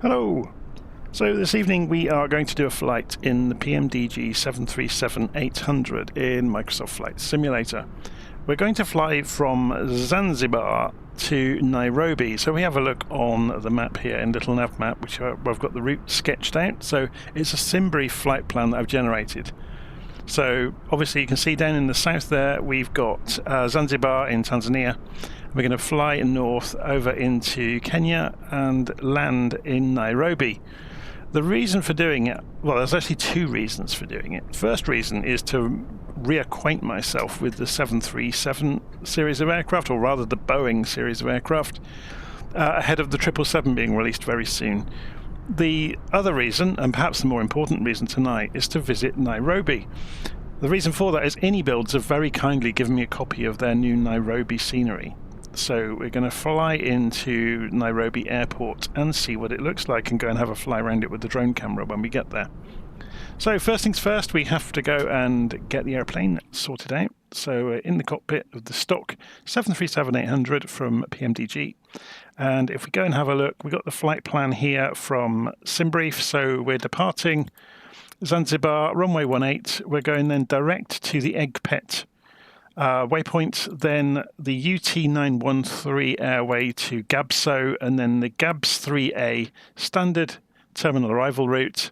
Hello! So this evening we are going to do a flight in the PMDG 737-800 in Microsoft Flight Simulator. We're going to fly from Zanzibar to Nairobi. So we have a look on the map here in LittleNavMap, which I've got the route sketched out. So it's a Simbrief flight plan that I've generated. So obviously you can see down in the south there we've got Zanzibar in Tanzania. We're going to fly north over into Kenya and land in Nairobi. The reason for doing it, well, there's actually two reasons for doing it. First reason is to reacquaint myself with the 737 series of aircraft, or rather the Boeing series of aircraft, ahead of the 777 being released very soon. The other reason, and perhaps the more important reason tonight, is to visit Nairobi. The reason for that is Inibuilds have very kindly given me a copy of their new Nairobi scenery. So we're going to fly into Nairobi airport and see what it looks like and go and have a fly around it with the drone camera when we get there. So first things first, we have to go and get the airplane sorted out. So we're in the cockpit of the stock 737-800 from PMDG. And if we go and have a look, we've got the flight plan here from Simbrief. So we're departing Zanzibar, runway 18. We're going then direct to the Egpet waypoint, then the UT913 airway to Gabso, and then the Gabs 3A standard terminal arrival route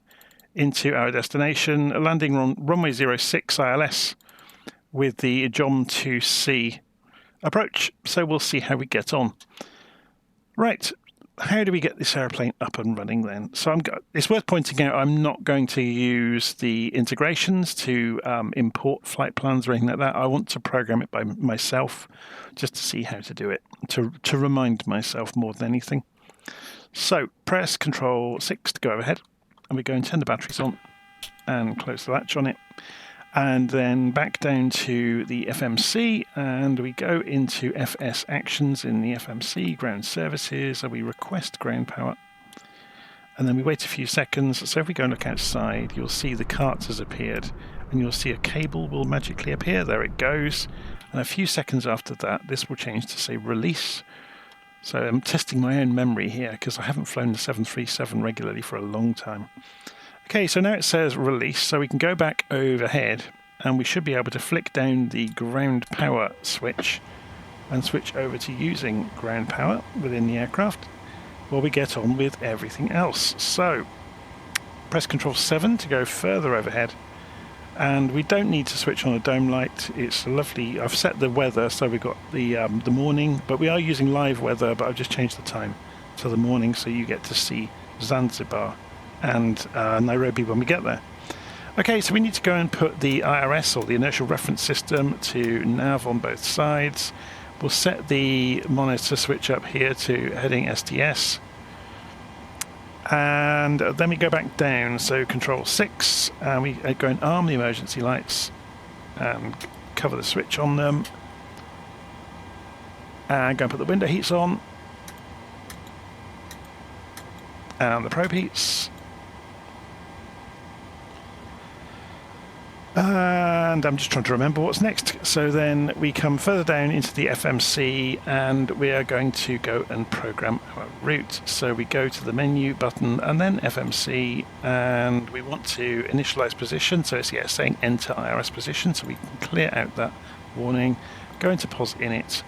into our destination, landing on runway 06 ILS with the Jomo 2C approach. So we'll see how we get on. Right, how do we get this airplane up and running then? So it's worth pointing out I'm not going to use the integrations to import flight plans or anything like that. I want to program it by myself just to see how to do it, to remind myself more than anything. So press Control 6 to go overhead, and we go and turn the batteries on and close the latch on it. And then back down to the FMC, and we go into FS Actions in the FMC, Ground Services, and we request ground power. And then we wait a few seconds. So if we go and look outside, you'll see the cart has appeared, and you'll see a cable will magically appear. There it goes. And a few seconds after that, this will change to say release. So I'm testing my own memory here because I haven't flown the 737 regularly for a long time. Okay, so now it says release, so we can go back overhead and we should be able to flick down the ground power switch and switch over to using ground power within the aircraft while we get on with everything else. So press Control 7 to go further overhead, and we don't need to switch on a dome light. It's lovely. I've set the weather so we've got the morning, but we are using live weather, but I've just changed the time to the morning so you get to see Zanzibar and Nairobi when we get there. Okay, so we need to go and put the IRS, or the inertial reference system, to nav on both sides. We'll set the monitor switch up here to heading STS, and then we go back down, so Control 6, and we go and arm the emergency lights and cover the switch on them, and go and put the window heats on and the probe heats. And I'm just trying to remember what's next. So then we come further down into the FMC, and we are going to go and program our route. So we go to the menu button and then FMC, and we want to initialize position. So it's saying enter IRS position, so we can clear out that warning. Go into pos init,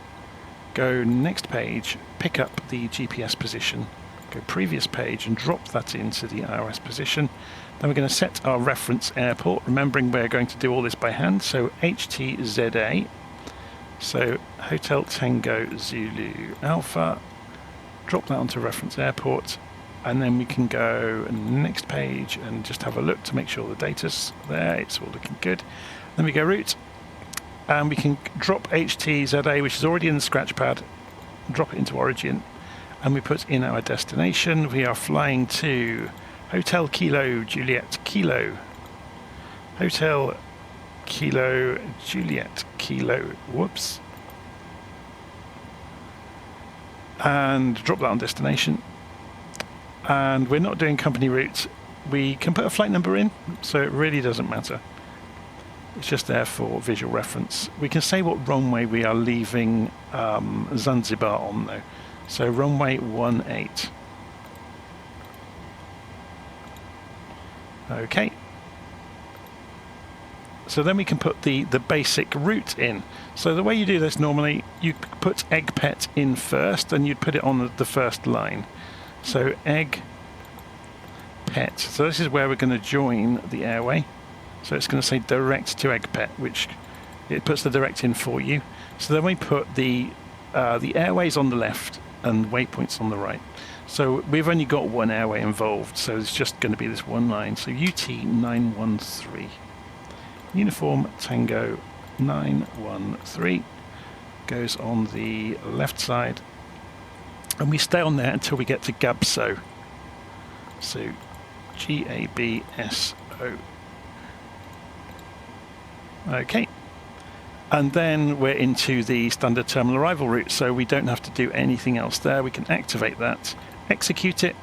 go next page, pick up the GPS position, go previous page and drop that into the IRS position. Then we're going to set our reference airport, remembering we're going to do all this by hand, so HTZA, so Hotel Tango Zulu Alpha, drop that onto reference airport, and then we can go next page and just have a look to make sure the data's there, it's all looking good. Then we go route, and we can drop HTZA, which is already in the scratch pad, drop it into origin, and we put in our destination. We are flying to Hotel Kilo Juliet Kilo. Hotel Kilo Juliet Kilo. Whoops. And drop that on destination. And we're not doing company route. We can put a flight number in, so it really doesn't matter. It's just there for visual reference. We can say what runway we are leaving Zanzibar on though. So runway 18. Okay. So then we can put the basic route in. So the way you do this normally, you put egg pet in first and you'd put it on the first line. So egg pet. So this is where we're going to join the airway. So it's going to say direct to egg pet, which it puts the direct in for you. So then we put the airways on the left and waypoints on the right. So we've only got one airway involved, so it's just going to be this one line. So UT913. Uniform Tango 913 goes on the left side, and we stay on there until we get to Gabso. So GABSO. Okay, and then we're into the standard terminal arrival route, so we don't have to do anything else there. We can activate that, execute it,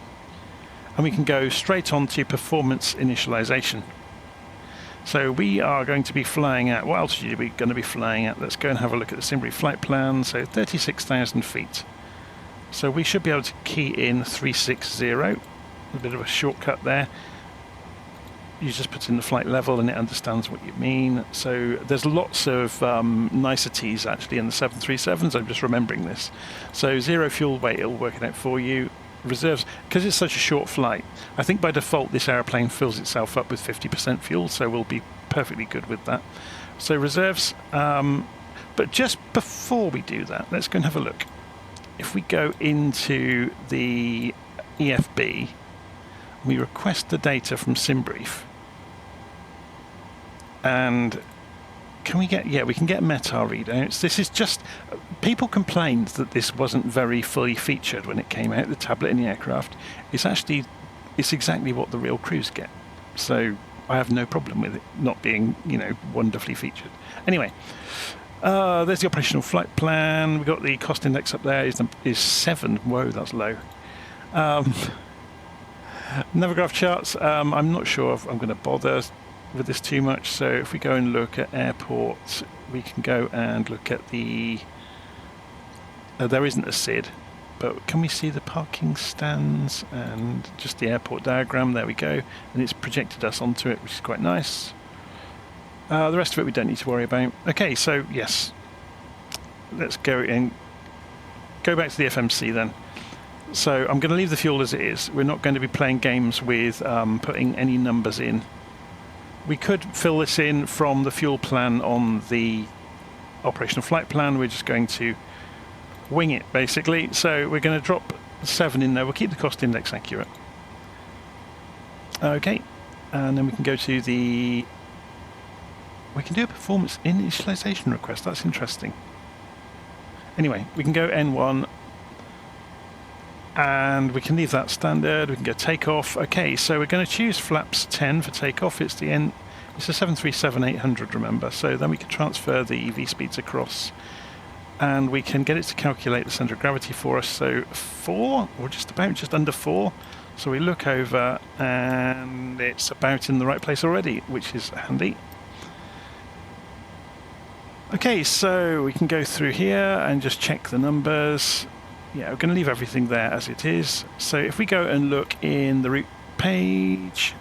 and we can go straight on to performance initialization. So we are going to be flying at, what altitude are we going to be flying at? Let's go and have a look at the Simbrief flight plan. So 36,000 feet. So we should be able to key in 360, a bit of a shortcut there. You just put in the flight level and it understands what you mean. So there's lots of niceties actually in the 737s, I'm just remembering this. So 0 fuel weight, it'll work it out for you. Reserves, because it's such a short flight, I think by default this aeroplane fills itself up with 50% fuel, so we'll be perfectly good with that. So reserves, but just before we do that, let's go and have a look. If we go into the EFB, we request the data from Simbrief, and can we get, yeah, we can get METAR readouts. This is just, people complained that this wasn't very fully featured when it came out, the tablet in the aircraft. It's actually, it's exactly what the real crews get. So I have no problem with it not being, you know, wonderfully featured. Anyway, there's the operational flight plan. We've got the cost index up there, is 7. Whoa, that's low. Navigraph charts, I'm not sure if I'm going to bother with this too much, so if we go and look at airports, we can go and look at the there isn't a SID, but can we see the parking stands and just the airport diagram? There we go, and it's projected us onto it, which is quite nice. The rest of it we don't need to worry about. Okay, so yes, let's go back to the FMC then. So I'm going to leave the fuel as it is. We're not going to be playing games with putting any numbers in. We could fill this in from the fuel plan on the operational flight plan. We're just going to wing it, basically. So we're going to drop 7 in there. We'll keep the cost index accurate. Okay, and then we can go to the... We can do a performance initialization request. That's interesting. Anyway, we can go N1, and we can leave that standard. We can go takeoff. Okay, so we're going to choose flaps 10 for takeoff. It's the it's a 737-800, remember. So then we can transfer the EV speeds across, and we can get it to calculate the center of gravity for us. So 4, or just under 4. So we look over, and it's about in the right place already, which is handy. Okay, so we can go through here and just check the numbers. Yeah, we're going to leave everything there as it is. So if we go and look in the route page,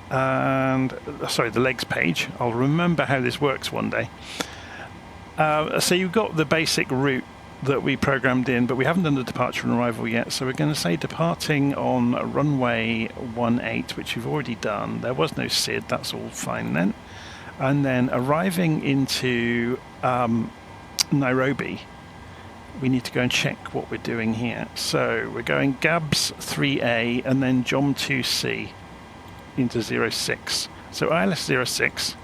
and sorry, the legs page, I'll remember how this works one day. So you've got the basic route that we programmed in, but we haven't done the departure and arrival yet. So we're going to say departing on runway 18, which we've already done. There was no SID, that's all fine then. And then arriving into Nairobi, we need to go and check what we're doing here. So we're going GABS 3A and then JOM 2C into 06. So ILS 06.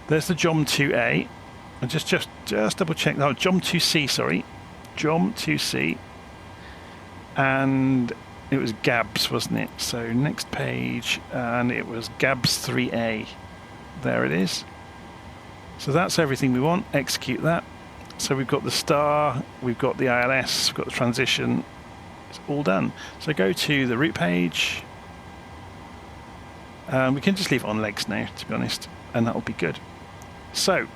There's the JOM 2A. And just double check. No, JOM 2C, sorry. JOM 2C. And it was GABS, wasn't it? So next page, and it was GABS 3A. There it is. So that's everything we want. Execute that. So we've got the star, we've got the ILS, we've got the transition. It's all done. So go to the route page. We can just leave it on legs now, to be honest, and that'll be good. So,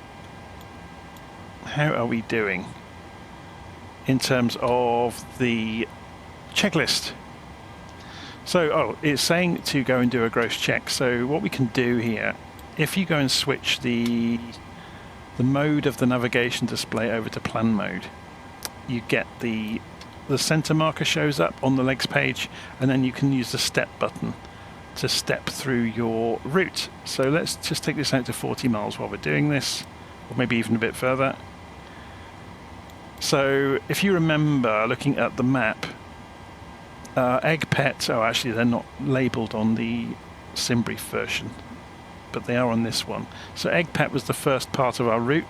how are we doing in terms of the checklist? So, it's saying to go and do a gross check. So what we can do here, if you go and switch the mode of the navigation display over to plan mode, you get the center marker shows up on the legs page, and then you can use the step button to step through your route. So let's just take this out to 40 miles while we're doing this, or maybe even a bit further. So if you remember looking at the map, egg pet, actually they're not labelled on the Simbrief version, but they are on this one. So egg pet was the first part of our route.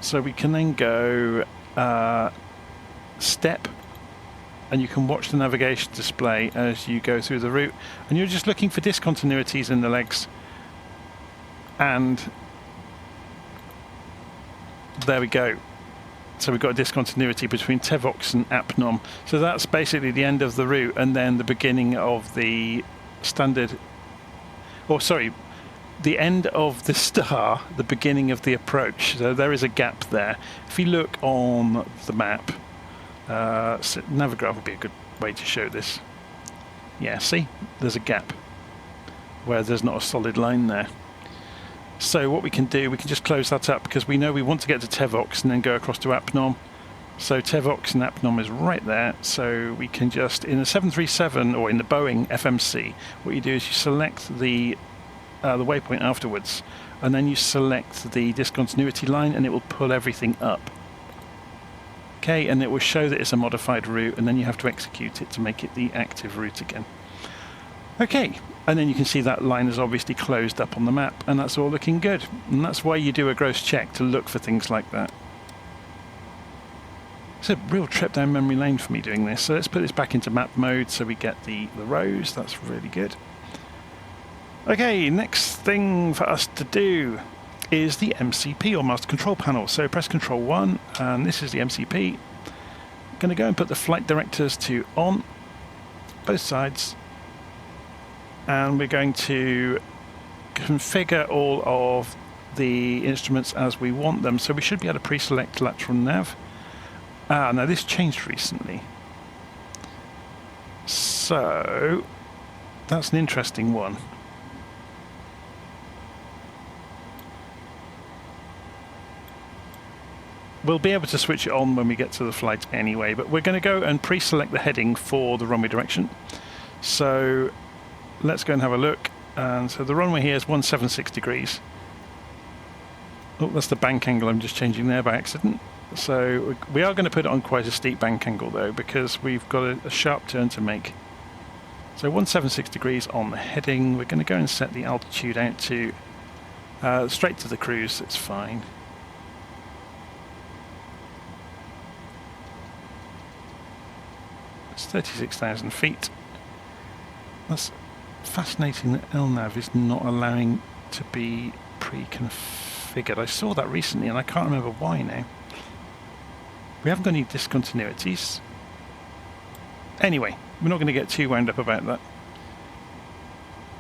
So we can then go step, and you can watch the navigation display as you go through the route, and you're just looking for discontinuities in the legs, and there we go. So we've got a discontinuity between Tevox and Apnom. So that's basically the end of the route, and then the beginning of the standard, or sorry, the end of the star, the beginning of the approach. So there is a gap there. If you look on the map, Navigraph would be a good way to show this. Yeah, see, there's a gap where there's not a solid line there. So what we can do, we can just close that up, because we know we want to get to Tevox and then go across to Apnom. So Tevox and Apnom is right there. So we can just, in the 737 or in the Boeing FMC, what you do is you select the waypoint afterwards, and then you select the discontinuity line, and it will pull everything up. Okay, and it will show that it's a modified route, and then you have to execute it to make it the active route again. Okay, and then you can see that line is obviously closed up on the map, and that's all looking good. And that's why you do a gross check, to look for things like that. It's a real trip down memory lane for me doing this. So let's put this back into map mode so we get the rows. That's really good. Okay, next thing for us to do is the MCP, or Master Control Panel. So press Control 1, and this is the MCP. I'm going to go and put the flight directors to on, both sides. And we're going to configure all of the instruments as we want them. So we should be able to pre-select lateral nav. Now this changed recently. So that's an interesting one. We'll be able to switch it on when we get to the flight anyway, but we're going to go and pre-select the heading for the runway direction. So let's go and have a look. And so the runway here is 176 degrees. Oh, that's the bank angle I'm just changing there by accident. So we are going to put it on quite a steep bank angle though, because we've got a sharp turn to make. So 176 degrees on the heading. We're going to go and set the altitude out to straight to the cruise. It's fine. It's 36,000 feet. That's fascinating that LNAV is not allowing to be pre-configured. I saw that recently and I can't remember why now. We haven't got any discontinuities. Anyway, we're not going to get too wound up about that.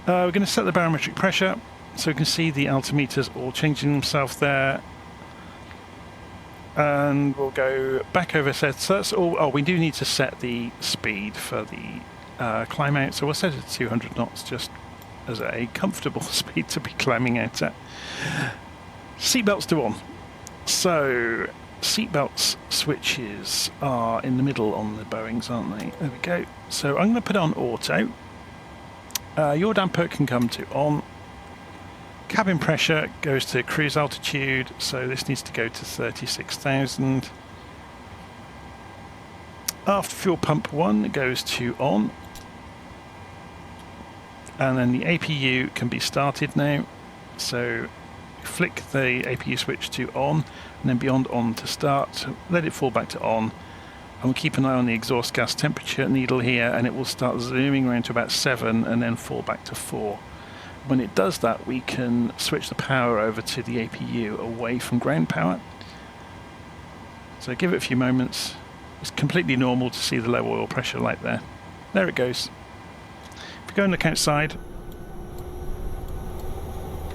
We're going to set the barometric pressure, so we can see the altimeters all changing themselves there. And we'll go back over set. So that's all. Oh, we do need to set the speed for the climb out. So we'll set it to 200 knots just as a comfortable speed to be climbing out at. Seatbelts to on. So seatbelts switches are in the middle on the Boeings, aren't they? There we go. So I'm going to put on auto. Yaw damper can come to on. Cabin pressure goes to cruise altitude, so this needs to go to 36,000. Aft fuel pump 1 goes to on. And then the APU can be started now. So flick the APU switch to on, and then beyond on to start. So let it fall back to on. And we'll keep an eye on the exhaust gas temperature needle here, and it will start zooming around to about 7 and then fall back to 4. When it does that, we can switch the power over to the APU away from ground power. So give it a few moments. It's completely normal to see the low oil pressure light there. There it goes. If we go and look outside,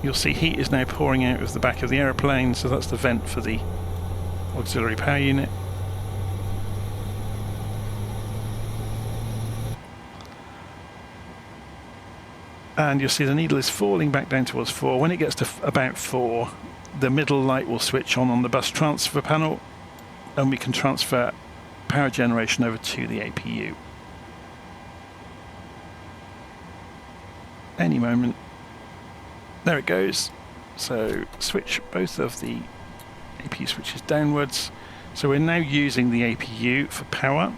you'll see heat is now pouring out of the back of the aeroplane, so that's the vent for the auxiliary power unit. And you'll see the needle is falling back down towards 4. When it gets to about 4, the middle light will switch on the bus transfer panel, and we can transfer power generation over to the APU. Any moment. There it goes. So switch both of the APU switches downwards. So we're now using the APU for power.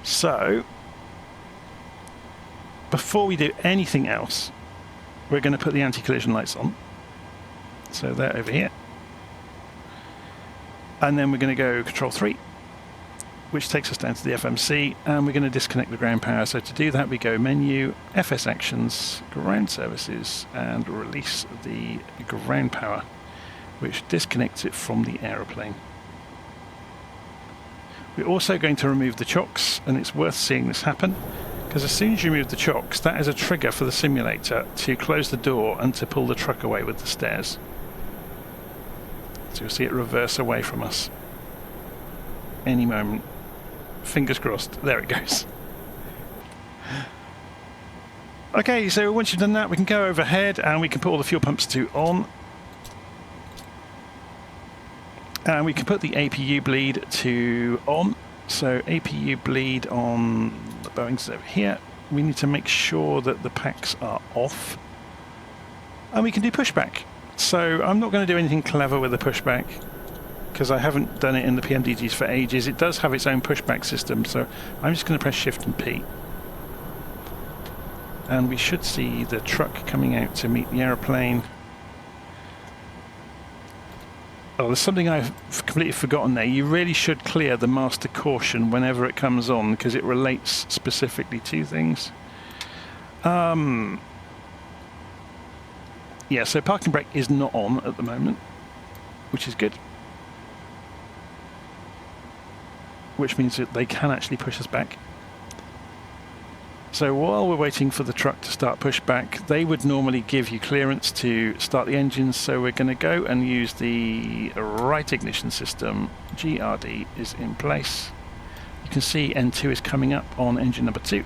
So before we do anything else, we're going to put the anti-collision lights on. So they're over here. And then we're going to go Control 3, which takes us down to the FMC, and we're going to disconnect the ground power. So to do that, we go Menu, FS Actions, Ground Services, and release the ground power, which disconnects it from the aeroplane. We're also going to remove the chocks, and it's worth seeing this happen, because as soon as you remove the chocks, that is a trigger for the simulator to close the door and to pull the truck away with the stairs. So you'll see it reverse away from us any moment. Fingers crossed. There it goes. Okay, so once you've done that, we can go overhead and we can put all the fuel pumps to on. And we can put the APU bleed to on. So APU bleed on the Boeing's over here. We need to make sure that the packs are off. And we can do pushback. So I'm not going to do anything clever with the pushback, because I haven't done it in the PMDGs for ages. It does have its own pushback system, so I'm just going to press Shift and P. And we should see the truck coming out to meet the aeroplane. Oh, there's something I've completely forgotten there. You really should clear the master caution whenever it comes on, because it relates specifically to things. Yeah, so parking brake is not on at the moment, which is good. Which means that they can actually push us back. So while we're waiting for the truck to start pushback, they would normally give you clearance to start the engines, so we're going to go and use the right ignition system. GRD is in place. You can see N2 is coming up on engine number 2.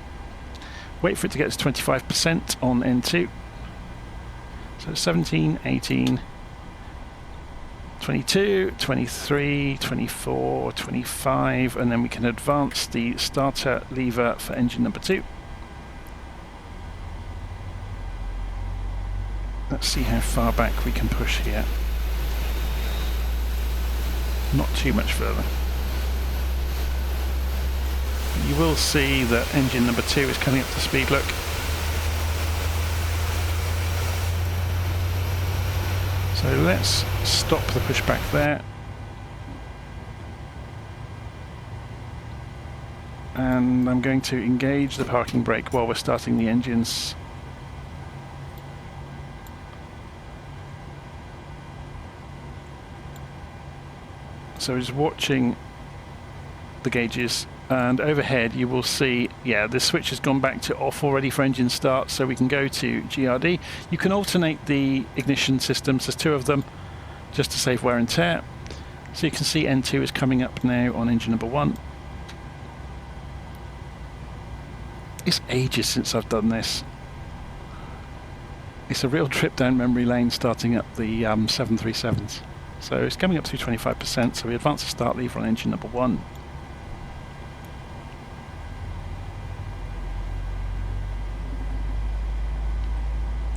Wait for it to get to 25% on N2. So 17, 18, 22, 23, 24, 25, and then we can advance the starter lever for engine number 2. Let's see how far back we can push here. Not too much further. You will see that engine number 2 is coming up to speed, look. So let's stop the pushback there. And I'm going to engage the parking brake while we're starting the engines. So just watching the gauges, and overhead you will see, yeah, the switch has gone back to off already for engine start, so we can go to GRD. You can alternate the ignition systems, there's 2 of them, just to save wear and tear. So you can see N2 is coming up now on engine number 1. It's ages since I've done this. It's a real trip down memory lane starting up the 737s. So it's coming up to 25%, so we advance the start lever on engine number 1.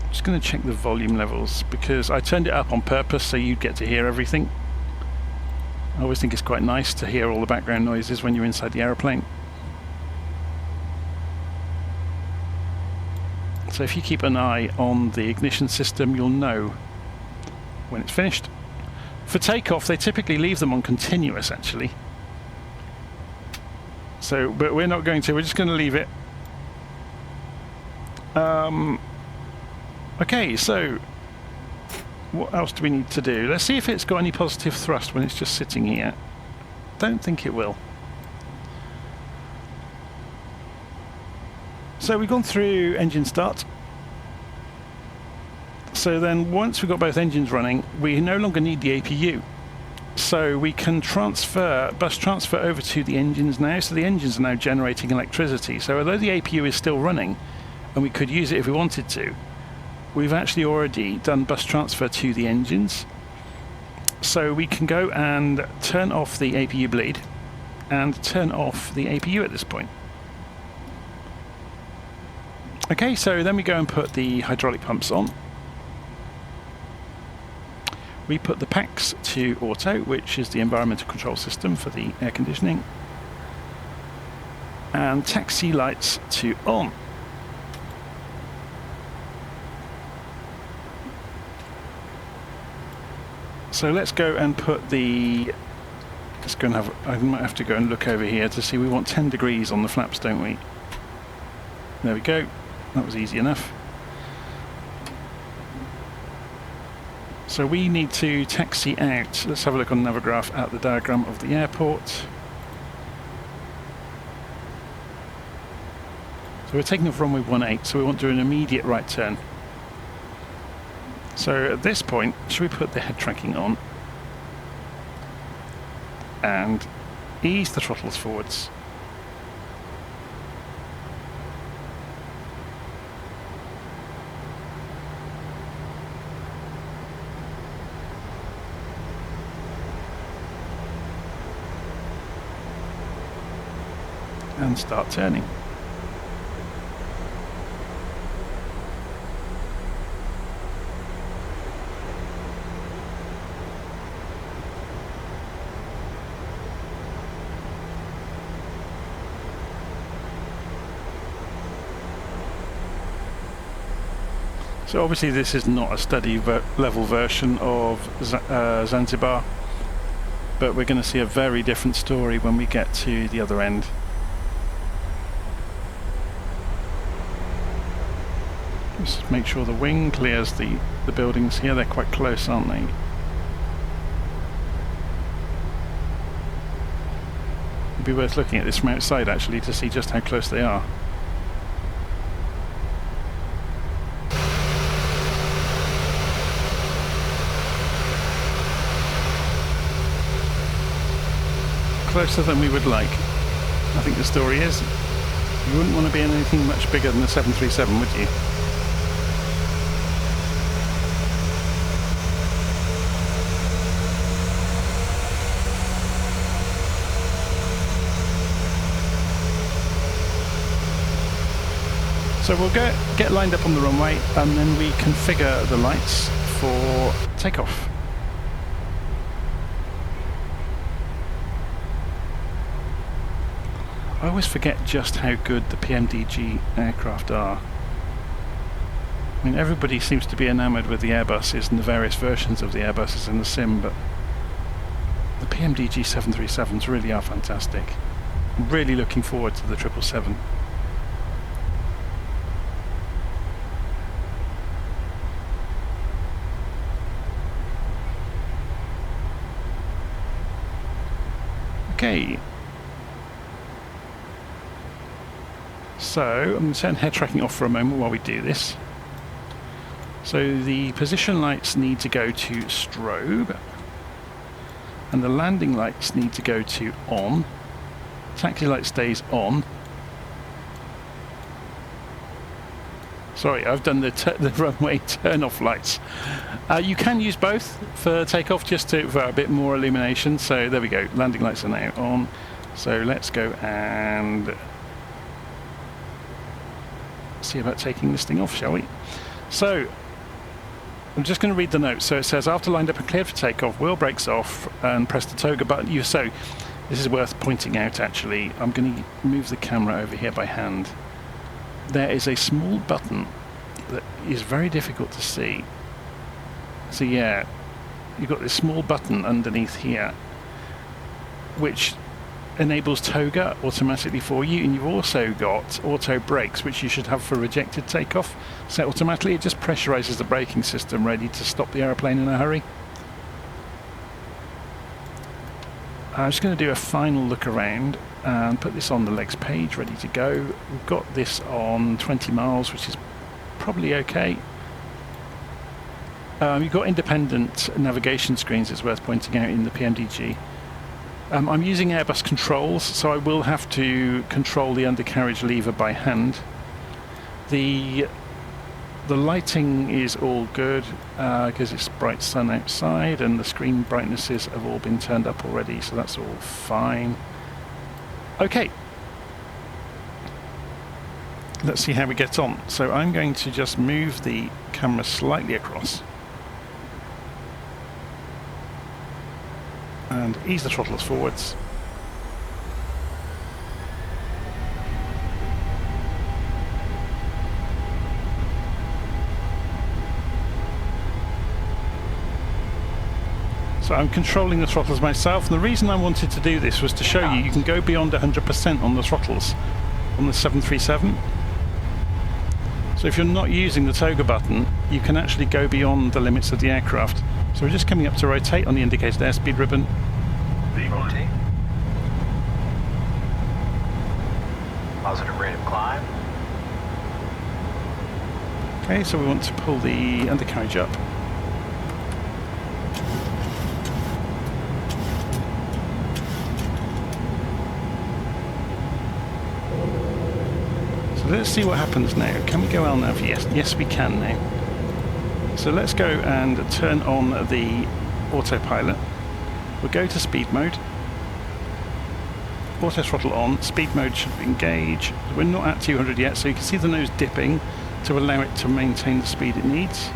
Just going to check the volume levels, because I turned it up on purpose so you'd get to hear everything. I always think it's quite nice to hear all the background noises when you're inside the aeroplane. So if you keep an eye on the ignition system, you'll know when it's finished. For takeoff, they typically leave them on continuous, actually. So, but we're not going to, we're just going to leave it. Okay, so what else do we need to do? Let's see if it's got any positive thrust when it's just sitting here. Don't think it will. So we've gone through engine start. So then once we've got both engines running, we no longer need the APU. So we can bus transfer over to the engines now. So the engines are now generating electricity. So although the APU is still running, and we could use it if we wanted to, we've actually already done bus transfer to the engines. So we can go and turn off the APU bleed and turn off the APU at this point. Okay, so then we go and put the hydraulic pumps on. We put the packs to auto, which is the environmental control system for the air conditioning, and taxi lights to on. So let's go and put the, let's go and have, I might have to go and look over here to see, we want 10 degrees on the flaps, don't we? There we go, that was easy enough. So we need to taxi out. Let's have a look on Navigraph at the diagram of the airport. So we're taking off runway 18, so we want to do an immediate right turn. So at this point, should we put the head tracking on and ease the throttles forwards? And start turning. So obviously this is not a study level version of Zanzibar, but we're going to see a very different story when we get to the other end. Just make sure the wing clears the buildings here. They're quite close, aren't they? It'd be worth looking at this from outside actually to see just how close they are. Closer than we would like, I think the story is. You wouldn't want to be in anything much bigger than a 737, would you? So we'll get lined up on the runway and then we configure the lights for takeoff. I always forget just how good the PMDG aircraft are. I mean, everybody seems to be enamoured with the Airbuses and the various versions of the Airbuses in the sim, but the PMDG 737s really are fantastic. I'm really looking forward to the 777. Okay. So I'm going to turn head tracking off for a moment while we do this. So the position lights need to go to strobe, and the landing lights need to go to on. Taxi light stays on. Sorry, I've done the runway turn off lights. You can use both for takeoff just for a bit more illumination. So there we go, landing lights are now on. So let's go and see about taking this thing off, shall we? So I'm just going to read the notes. So it says, after lined up and cleared for takeoff, wheel brakes off and press the toga button. So this is worth pointing out actually. I'm going to move the camera over here by hand. There is a small button that is very difficult to see. So yeah, you've got this small button underneath here which enables toga automatically for you, and you've also got auto brakes which you should have for rejected takeoff set automatically. It just pressurizes the braking system ready to stop the aeroplane in a hurry. I'm just going to do a final look around and put this on the legs page ready to go. We've got this on 20 miles, which is probably okay. You've got independent navigation screens, it's worth pointing out, in the PMDG. I'm using Airbus controls, so I will have to control the undercarriage lever by hand. The lighting is all good because it's bright sun outside, and the screen brightnesses have all been turned up already, so that's all fine. Okay, let's see how we get on. So I'm going to just move the camera slightly across and ease the throttles forwards. So I'm controlling the throttles myself, and the reason I wanted to do this was to show you can go beyond 100% on the throttles on the 737. So if you're not using the toggle button, you can actually go beyond the limits of the aircraft. So we're just coming up to rotate on the indicated airspeed ribbon. Rotate. Positive rate of climb. Okay, so we want to pull the undercarriage up. So let's see what happens now. Can we go LNAV? Yes we can now. So let's go and turn on the autopilot. We'll go to speed mode. Auto throttle on. Speed mode should engage. We're not at 200 yet, so you can see the nose dipping to allow it to maintain the speed it needs.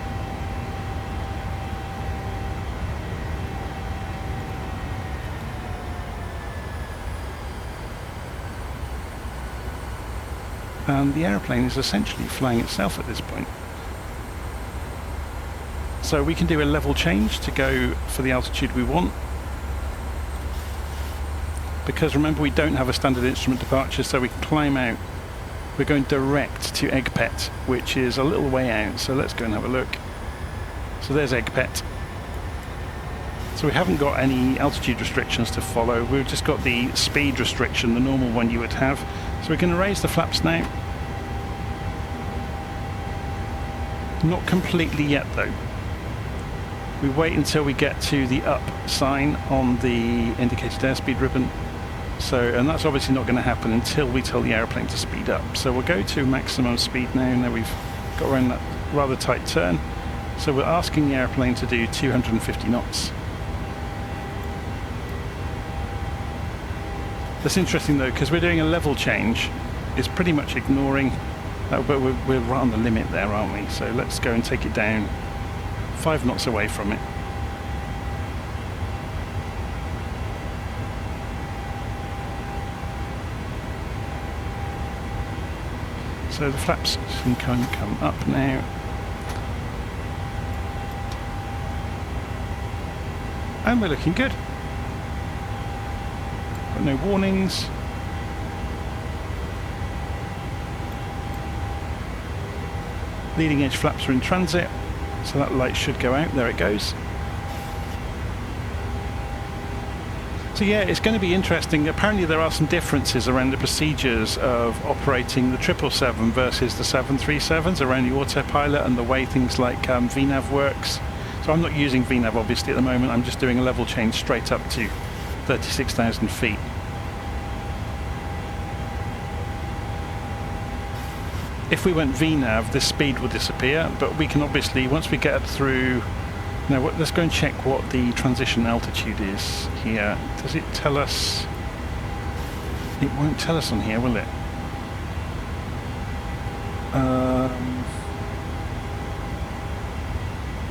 And the aeroplane is essentially flying itself at this point. So we can do a level change to go for the altitude we want. Because remember, we don't have a standard instrument departure, so we can climb out. We're going direct to Egpet, which is a little way out, so let's go and have a look. So there's Egpet. So we haven't got any altitude restrictions to follow, we've just got the speed restriction, the normal one you would have. So we're going to raise the flaps now. Not completely yet though. We wait until we get to the up sign on the indicated airspeed ribbon. And that's obviously not going to happen until we tell the aeroplane to speed up. So we'll go to maximum speed now. Now we've got around that rather tight turn. So we're asking the aeroplane to do 250 knots. That's interesting though, because we're doing a level change. It's pretty much ignoring that, but we're right on the limit there, aren't we? So let's go and take it down 5 knots away from it. So the flaps can come up now. And we're looking good. Got no warnings. Leading edge flaps are in transit, so that light should go out. There it goes. So yeah, it's going to be interesting. Apparently there are some differences around the procedures of operating the 777 versus the 737s around the autopilot and the way things like VNAV works. So I'm not using VNAV obviously at the moment, I'm just doing a level change straight up to 36,000 feet. If we went VNAV, this speed will disappear, but we can obviously, once we get up through... Now, let's go and check what the transition altitude is here. Does it tell us? It won't tell us on here, will it?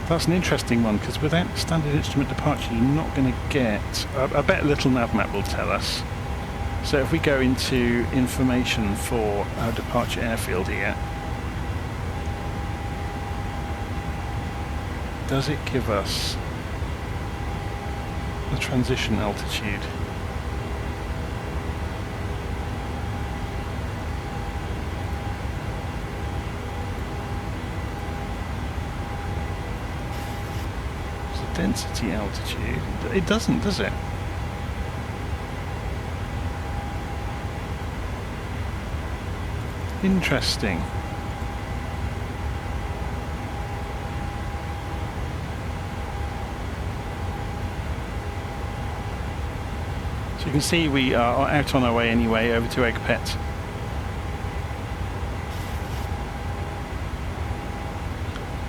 That's an interesting one, because without standard instrument departure, you're not going to get... I bet LittleNavMap will tell us. So if we go into information for our departure airfield here, does it give us the transition altitude? It's the density altitude. It doesn't, does it? Interesting. So you can see we are out on our way anyway over to Cockpit.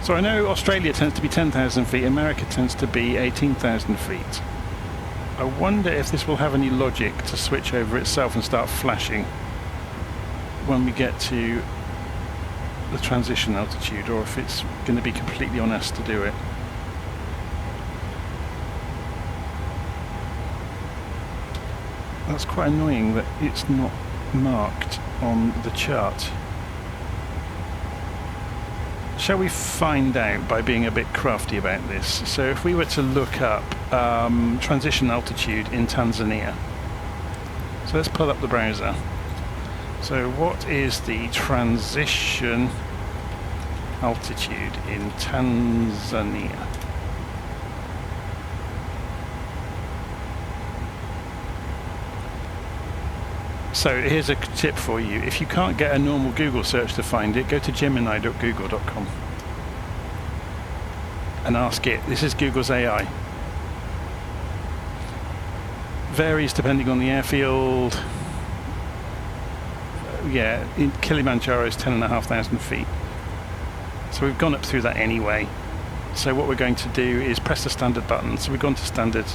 So I know Australia tends to be 10,000 feet, America tends to be 18,000 feet. I wonder if this will have any logic to switch over itself and start flashing when we get to the transition altitude, or if it's going to be completely on us to do it. That's quite annoying that it's not marked on the chart. Shall we find out by being a bit crafty about this? So if we were to look up transition altitude in Tanzania. So let's pull up the browser. So what is the transition altitude in Tanzania? So here's a tip for you. If you can't get a normal Google search to find it, go to gemini.google.com and ask it. This is Google's AI. Varies depending on the airfield. Yeah, in Kilimanjaro is 10,500 feet. So we've gone up through that anyway. So what we're going to do is press the standard button. So we've gone to standard.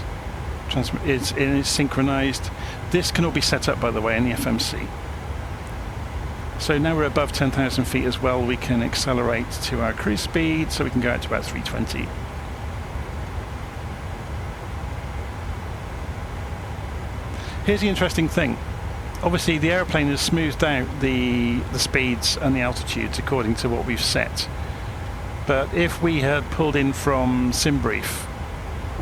It's synchronized. This can all be set up, by the way, in the FMC. So now we're above 10,000 feet as well. We can accelerate to our cruise speed, so we can go out to about 320. Here's the interesting thing. Obviously, the aeroplane has smoothed out the speeds and the altitudes according to what we've set. But if we had pulled in from Simbrief,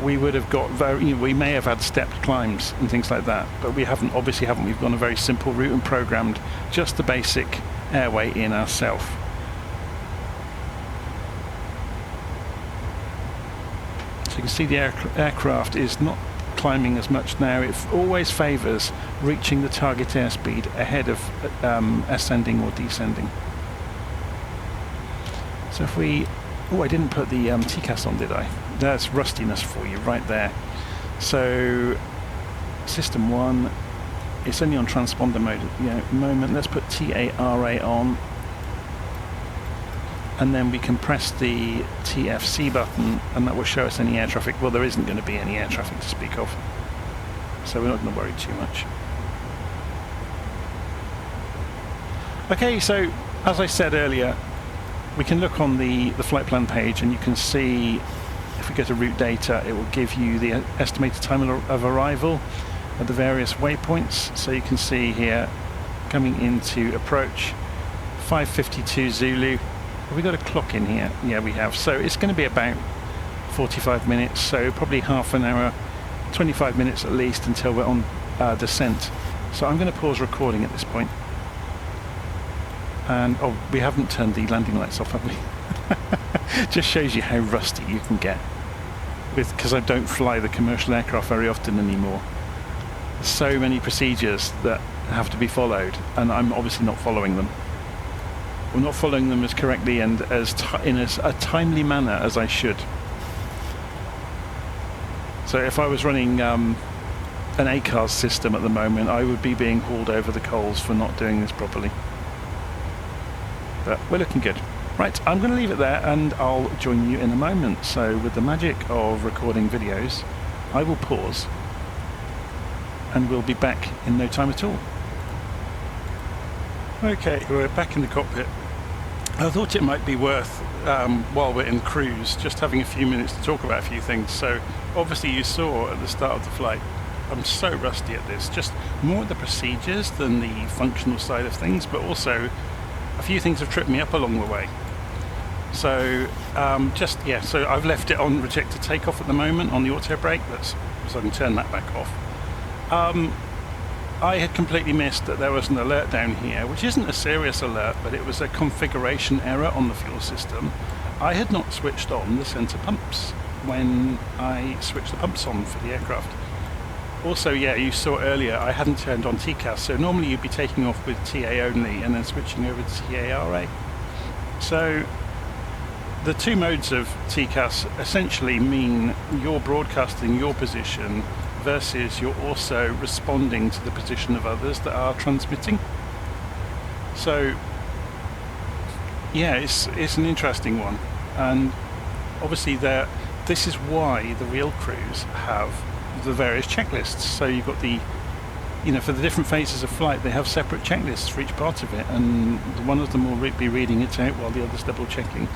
we would have got we may have had stepped climbs and things like that, but we haven't, obviously haven't. We've gone a very simple route and programmed just the basic airway in ourselves. So you can see the aircraft is not climbing as much now. It always favours reaching the target airspeed ahead of ascending or descending. So if we, I didn't put the TCAS on, did I? That's rustiness for you right there. So system 1, it's only on transponder mode at the moment. Let's put TARA on, and then we can press the TFC button, and that will show us any air traffic. Well, there isn't going to be any air traffic to speak of, so we're not going to worry too much. Okay, so as I said earlier, we can look on the flight plan page, and you can see, if we go to route data, it will give you the estimated time of arrival at the various waypoints. So you can see here, coming into approach, 5:52 Zulu. Have we got a clock in here? Yeah, we have. So it's going to be about 45 minutes, so probably half an hour, 25 minutes at least until we're on descent. So I'm going to pause recording at this point. And oh, we haven't turned the landing lights off, have we? Just shows you how rusty you can get because I don't fly the commercial aircraft very often anymore. There's so many procedures that have to be followed, and I'm obviously not following them. I'm not following them as correctly and in a timely manner as I should. So if I was running an ACARS system at the moment, I would be being hauled over the coals for not doing this properly. But we're looking good. Right, I'm going to leave it there, and I'll join you in a moment. So with the magic of recording videos, I will pause, and we'll be back in no time at all. Okay, we're back in the cockpit. I thought it might be worth, while we're in cruise, just having a few minutes to talk about a few things. So obviously you saw at the start of the flight, I'm so rusty at this, just more the procedures than the functional side of things, but also a few things have tripped me up along the way. So so I've left it on rejected takeoff at the moment on the auto brake, so I can turn that back off. I had completely missed that there was an alert down here, which isn't a serious alert, but it was a configuration error on the fuel system. I had not switched on the centre pumps when I switched the pumps on for the aircraft. Also, yeah, you saw earlier, I hadn't turned on TCAS, so normally you'd be taking off with TA only and then switching over to TARA. So the two modes of TCAS essentially mean you're broadcasting your position versus you're also responding to the position of others that are transmitting. So yeah, it's an interesting one, and obviously this is why the real crews have the various checklists. So you've got the, for the different phases of flight, they have separate checklists for each part of it, and one of them will be reading it out while the other's double checking.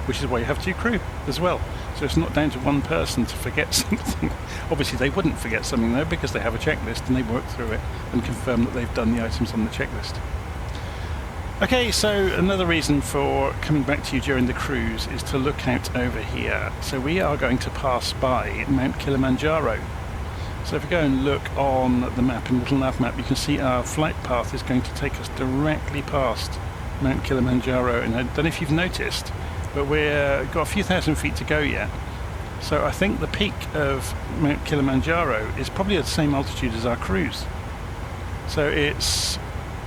Which is why you have two crew as well. So it's not down to one person to forget something. Obviously they wouldn't forget something though, because they have a checklist and they work through it and confirm that they've done the items on the checklist. Okay, so another reason for coming back to you during the cruise is to look out over here. So we are going to pass by Mount Kilimanjaro. So if we go and look on the map, in LittleNavMap, you can see our flight path is going to take us directly past Mount Kilimanjaro. And I don't know if you've noticed, but we've got a few thousand feet to go yet. So I think the peak of Mount Kilimanjaro is probably at the same altitude as our cruise. So it's,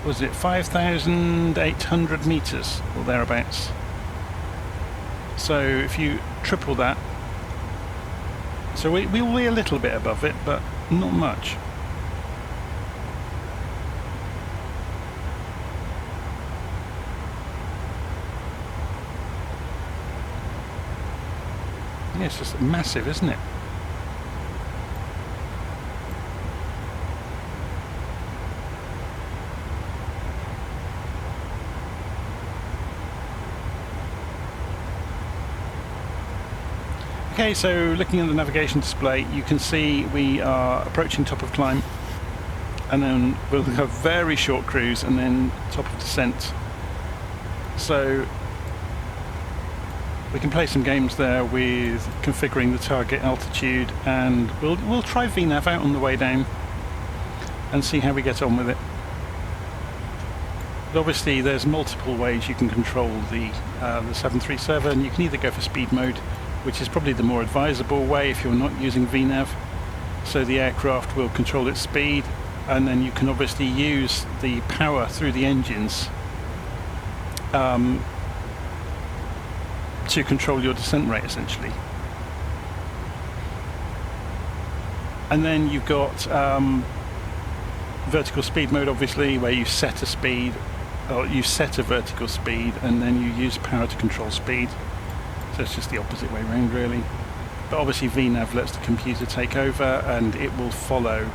was it 5,800 meters or thereabouts? So if you triple that, so we will be a little bit above it, but not much. Yeah, it's just massive, isn't it? Okay, so looking at the navigation display, you can see we are approaching top of climb, and then we'll have very short cruise and then top of descent. So we can play some games there with configuring the target altitude, and we'll try VNav out on the way down and see how we get on with it. But obviously there's multiple ways you can control the 737. You can either go for speed mode, which is probably the more advisable way if you're not using VNav. So the aircraft will control its speed, and then you can obviously use the power through the engines to control your descent rate, essentially. And then you've got vertical speed mode, obviously, where you set a speed, or you set a vertical speed, and then you use power to control speed. So it's just the opposite way around, really. But obviously VNav lets the computer take over, and it will follow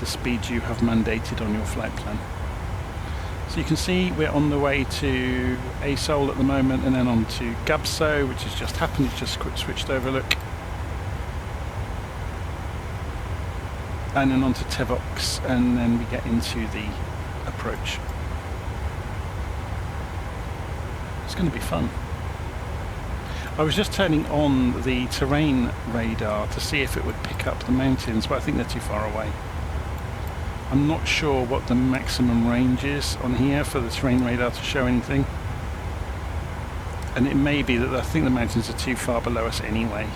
the speed you have mandated on your flight plan. So you can see we're on the way to Seoul at the moment, and then on to Gabso, which has just happened. It's just switched over, look. And then on to Tevox, and then we get into the approach. It's going to be fun. I was just turning on the terrain radar to see if it would pick up the mountains, but I think they're too far away. I'm not sure what the maximum range is on here for the terrain radar to show anything. And it may be that I think the mountains are too far below us anyway.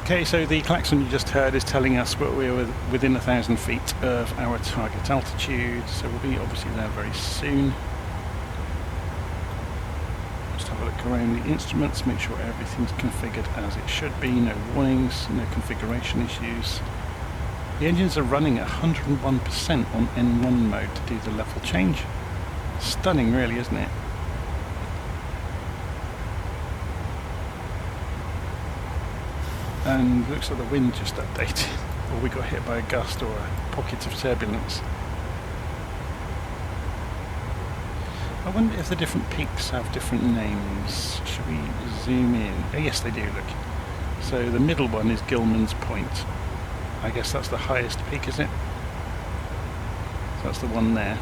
Okay, so the klaxon you just heard is telling us we're within 1,000 feet of our target altitude, so we'll be obviously there very soon. Just have a look around the instruments, make sure everything's configured as it should be, no warnings, no configuration issues. The engines are running at 101% on N1 mode to do the level change. Stunning, really, isn't it? And looks like the wind just updated, or we got hit by a gust or a pocket of turbulence. I wonder if the different peaks have different names. Should we zoom in? Oh, yes, they do, look. So the middle one is Gilman's Point. I guess that's the highest peak, is it? So that's the one there.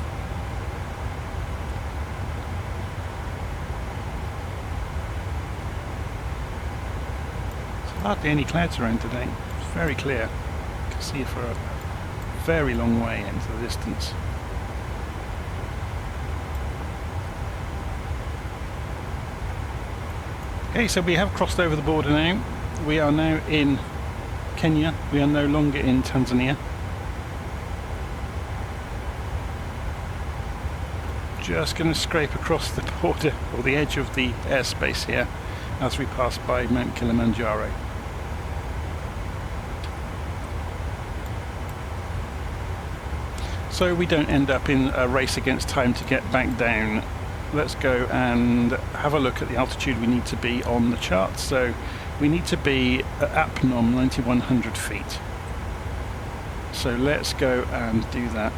Hardly any clouds around today. It's very clear. You can see it for a very long way into the distance. Okay, so we have crossed over the border now. We are now in Kenya. We are no longer in Tanzania. just going to scrape across the border or the edge of the airspace here as we pass by Mount Kilimanjaro. So we don't end up in a race against time to get back down, let's go and have a look at the altitude we need to be on the chart. So we need to be at APNOM 9100 feet. So let's go and do that.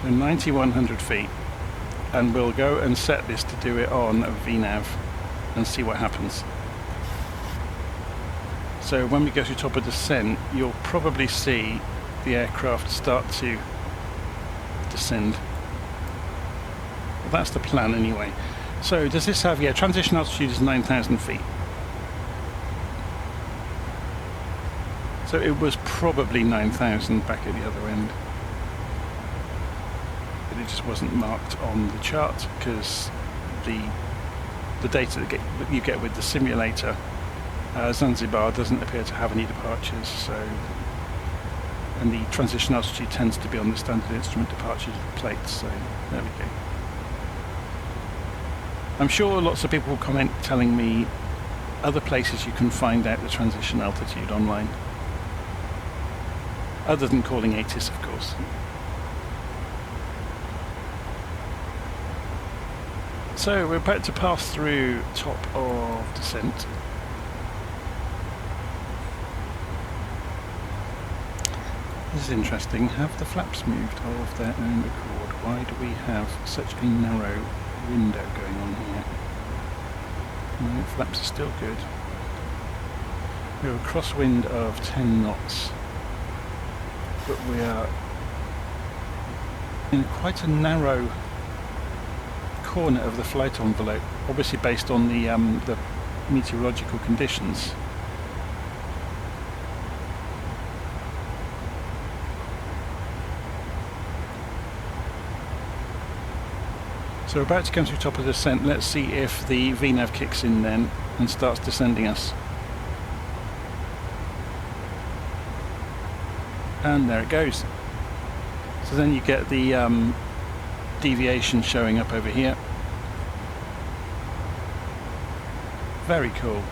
So 9100 feet, and we'll go and set this to do it on VNav and see what happens. So when we go to top of descent, you'll probably see the aircraft start to descend. Well, that's the plan anyway. So does this have, yeah, transition altitude is 9,000 feet. So it was probably 9,000 back at the other end. But it just wasn't marked on the chart because the data that you get with the simulator, Zanzibar doesn't appear to have any departures, so, and the transition altitude tends to be on the standard instrument departure plates, so there we go. I'm sure lots of people will comment telling me other places you can find out the transition altitude online, other than calling ATIS, of course. So we're about to pass through top of descent. This is interesting. Have the flaps moved of their own accord? Why do we have such a narrow window going on here? No, flaps are still good. We have a crosswind of 10 knots, but we are in quite a narrow corner of the flight envelope, obviously based on the meteorological conditions. So we're about to come through top of the descent. Let's see if the VNav kicks in then and starts descending us. And there it goes. So then you get the deviation showing up over here. Very cool.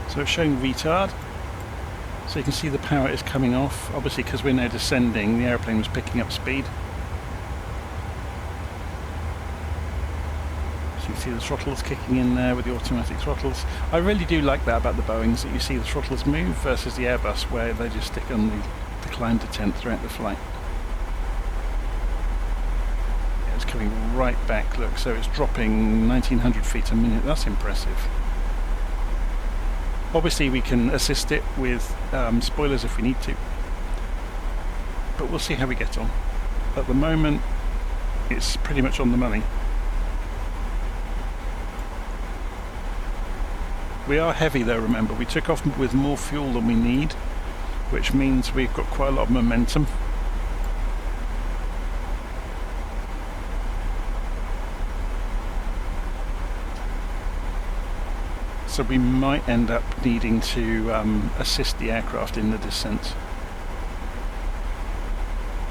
So it's showing retard. So you can see the power is coming off, obviously because we're now descending, the airplane was picking up speed. So you can see the throttles kicking in there with the automatic throttles. I really do like that about the Boeings, that you see the throttles move versus the Airbus where they just stick on the climb detent throughout the flight. Yeah, it's coming right back, look, so it's dropping 1900 feet a minute, that's impressive. Obviously we can assist it with spoilers if we need to, but we'll see how we get on. At the moment it's pretty much on the money. We are heavy though, remember, we took off with more fuel than we need, which means we've got quite a lot of momentum. So we might end up needing to assist the aircraft in the descent.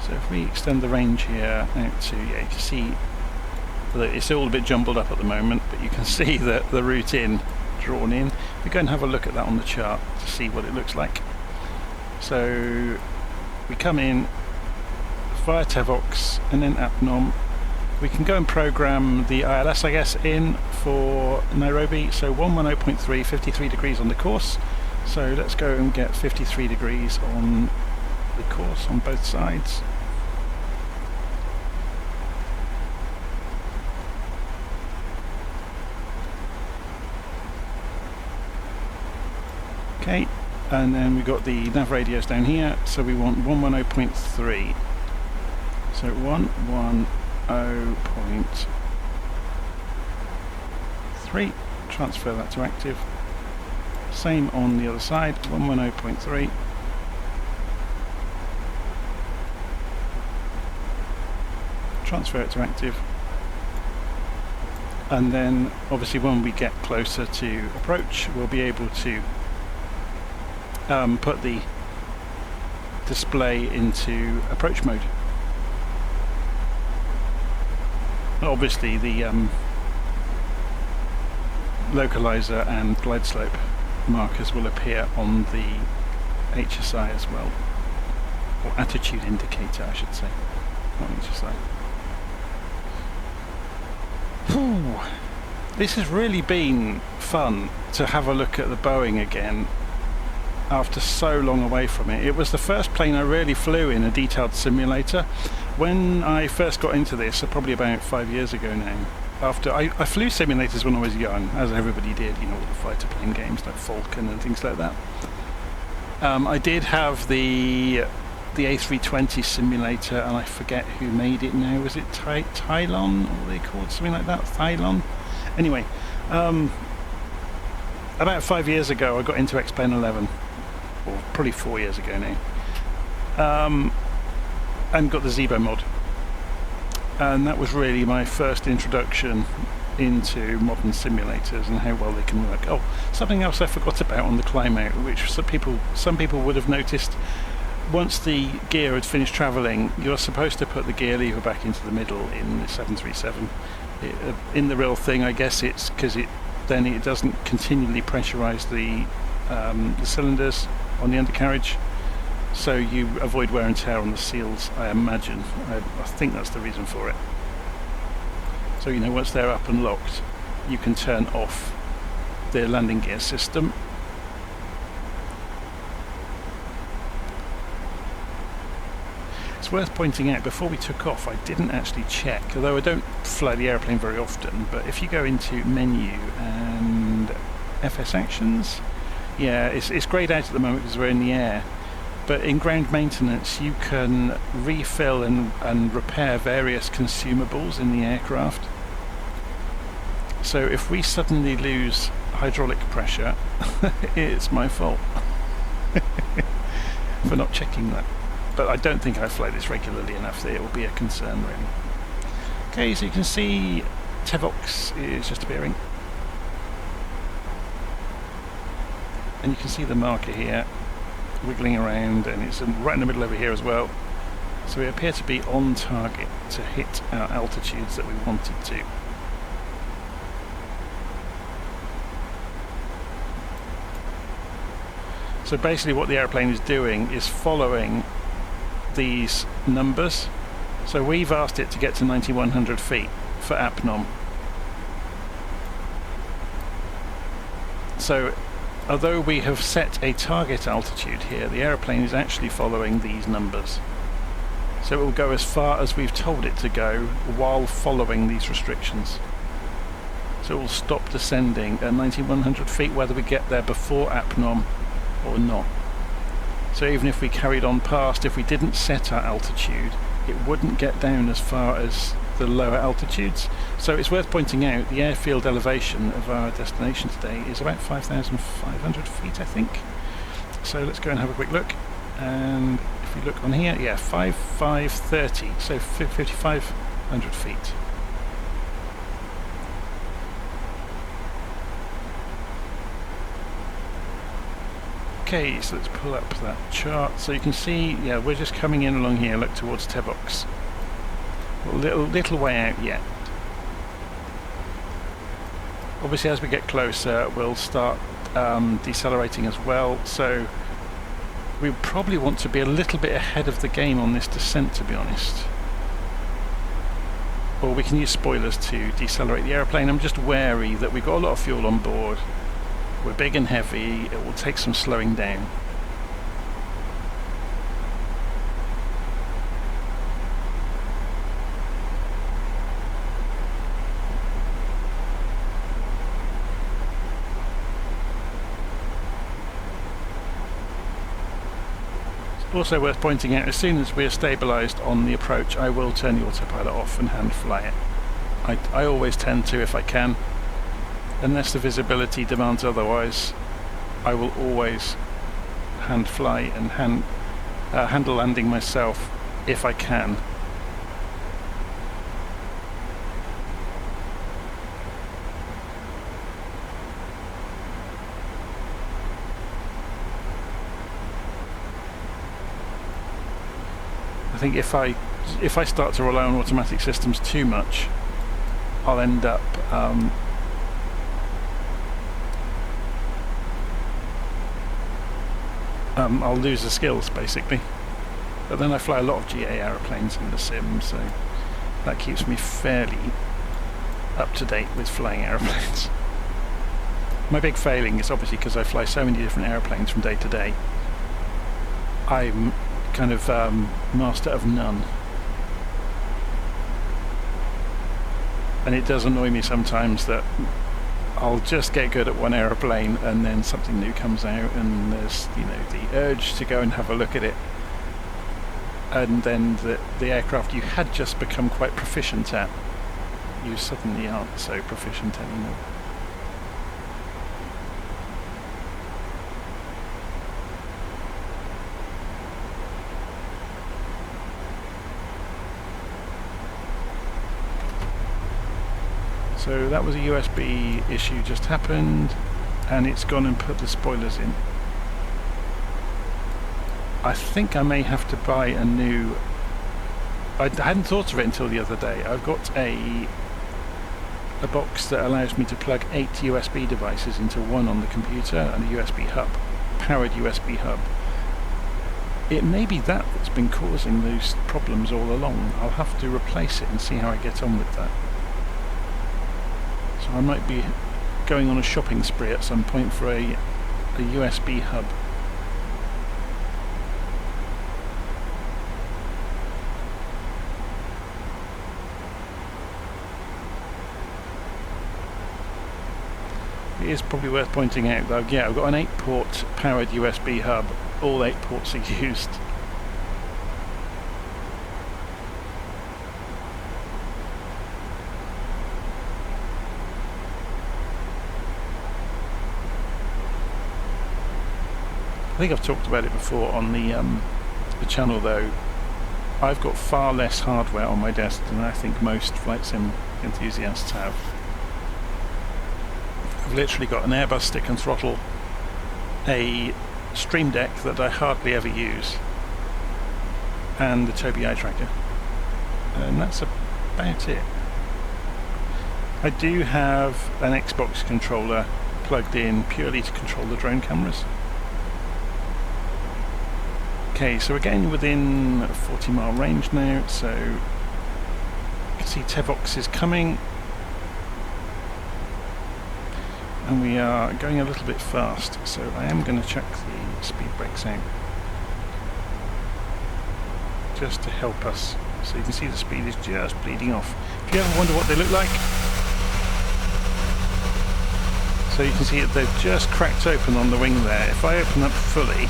So if we extend the range here out to, yeah, you can see that it's all a bit jumbled up at the moment, but you can see that the route in, drawn in. We go and have a look at that on the chart to see what it looks like. So we come in via Tevox and then APNOM. We can go and program the ILS, I guess, in for Nairobi. So 110.3, 53 degrees on the course. So let's go and get 53 degrees on the course on both sides. Okay, and then we've got the nav radios down here. So we want 110.3. So 110.3, transfer that to active. Same on the other side, 110.3. Transfer it to active. and then obviously when we get closer to approach, we'll be able to put the display into approach mode. Obviously the localizer and glide slope markers will appear on the HSI as well, or attitude indicator I should say, not HSI. Whew. This has really been fun to have a look at the Boeing again after so long away from it. It was the first plane I really flew in a detailed simulator. When I first got into this, probably about 5 years ago now, after I flew simulators when I was young, as everybody did, you know, all the fighter plane games like Falcon and things like that. I did have the A320 simulator, and I forget who made it now. Was it Tylon, or they called something like that? Thylon? Anyway, about 5 years ago I got into X-Plane 11, or probably 4 years ago now, and got the Zebo mod. And that was really my first introduction into modern simulators and how well they can work. Oh, something else I forgot about on the climb out, which some people would have noticed. Once the gear had finished travelling, you're supposed to put the gear lever back into the middle in the 737. In the real thing, I guess it's because then it doesn't continually pressurise the cylinders on the undercarriage, so you avoid wear and tear on the seals, I imagine. I think that's the reason for it. So, you know, once they're up and locked, you can turn off the landing gear system. It's worth pointing out, before we took off I didn't actually check, although I don't fly the airplane very often, but if you go into menu and FS actions, yeah, it's greyed out at the moment because we're in the air, but in ground maintenance you can refill and repair various consumables in the aircraft. So if we suddenly lose hydraulic pressure, it's my fault for not checking that. But I don't think I fly this regularly enough that it will be a concern really. Okay, so you can see Tevox is just appearing. And you can see the marker here wiggling around, and it's right in the middle over here as well. So we appear to be on target to hit our altitudes that we wanted to. So basically what the airplane is doing is following these numbers. So we've asked it to get to 9100 feet for APNOM. So although we have set a target altitude here, the airplane is actually following these numbers. So it will go as far as we've told it to go while following these restrictions. So it will stop descending at 9100 feet whether we get there before APNOM or not. So even if we carried on past, if we didn't set our altitude, it wouldn't get down as far as the lower altitudes. So it's worth pointing out the airfield elevation of our destination today is about 5,500 feet, I think. So let's go and have a quick look. And if we look on here, yeah, 5,530, so 5,500 feet. Okay, so let's pull up that chart. So you can see, yeah, we're just coming in along here, look towards Tevox. A little way out yet. Obviously as we get closer we'll start decelerating as well, so we probably want to be a little bit ahead of the game on this descent, to be honest. Or we can use spoilers to decelerate the airplane. I'm just wary that we've got a lot of fuel on board. We're big and heavy, it will take some slowing down. It's also worth pointing out, as soon as we're stabilised on the approach, I will turn the autopilot off and hand fly it. I always tend to if I can. Unless the visibility demands otherwise, I will always hand fly and handle landing myself if I can. I think if I start to rely on automatic systems too much, I'll end up I'll lose the skills basically. But then I fly a lot of GA aeroplanes in the sim, so that keeps me fairly up to date with flying aeroplanes. My big failing is obviously because I fly so many different aeroplanes from day to day. I'm kind of master of none. And it does annoy me sometimes that I'll just get good at one aeroplane and then something new comes out and there's, you know, the urge to go and have a look at it. And then the aircraft you had just become quite proficient at, you suddenly aren't so proficient anymore. So that was a USB issue just happened, and it's gone and put the spoilers in. I think I may have to buy a new... I hadn't thought of it until the other day. I've got a box that allows me to plug 8 USB devices into one on the computer and a USB hub, powered USB hub. It may be that that's been causing those problems all along. I'll have to replace it and see how I get on with that. So I might be going on a shopping spree at some point for a USB hub. It is probably worth pointing out though, yeah, I've got an 8-port powered USB hub, all 8 ports are used. I think I've talked about it before on the channel though. I've got far less hardware on my desk than I think most flight sim enthusiasts have. I've literally got an Airbus stick and throttle, a Stream Deck that I hardly ever use, and the Tobii Eye Tracker. And that's about it. I do have an Xbox controller plugged in purely to control the drone cameras. Okay, so we're getting within a 40-mile range now, so you can see Tevox is coming. And we are going a little bit fast, so I am going to check the speed brakes out. Just to help us. So you can see the speed is just bleeding off. If you ever wonder what they look like, so you can see that they've just cracked open on the wing there. If I open up fully,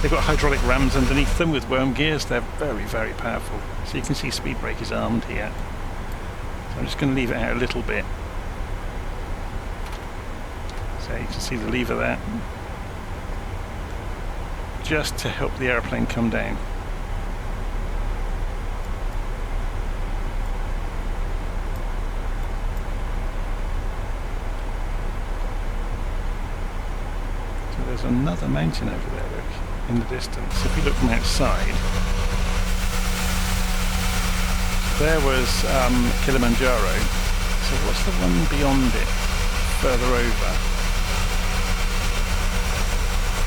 they've got hydraulic rams underneath them with worm gears. They're very, very powerful. So you can see speed brake is armed here. So I'm just going to leave it out a little bit. So you can see the lever there. Just to help the aeroplane come down. So there's another mountain over there, look, in the distance. If you look from outside, there was Kilimanjaro. So what's the one beyond it, further over?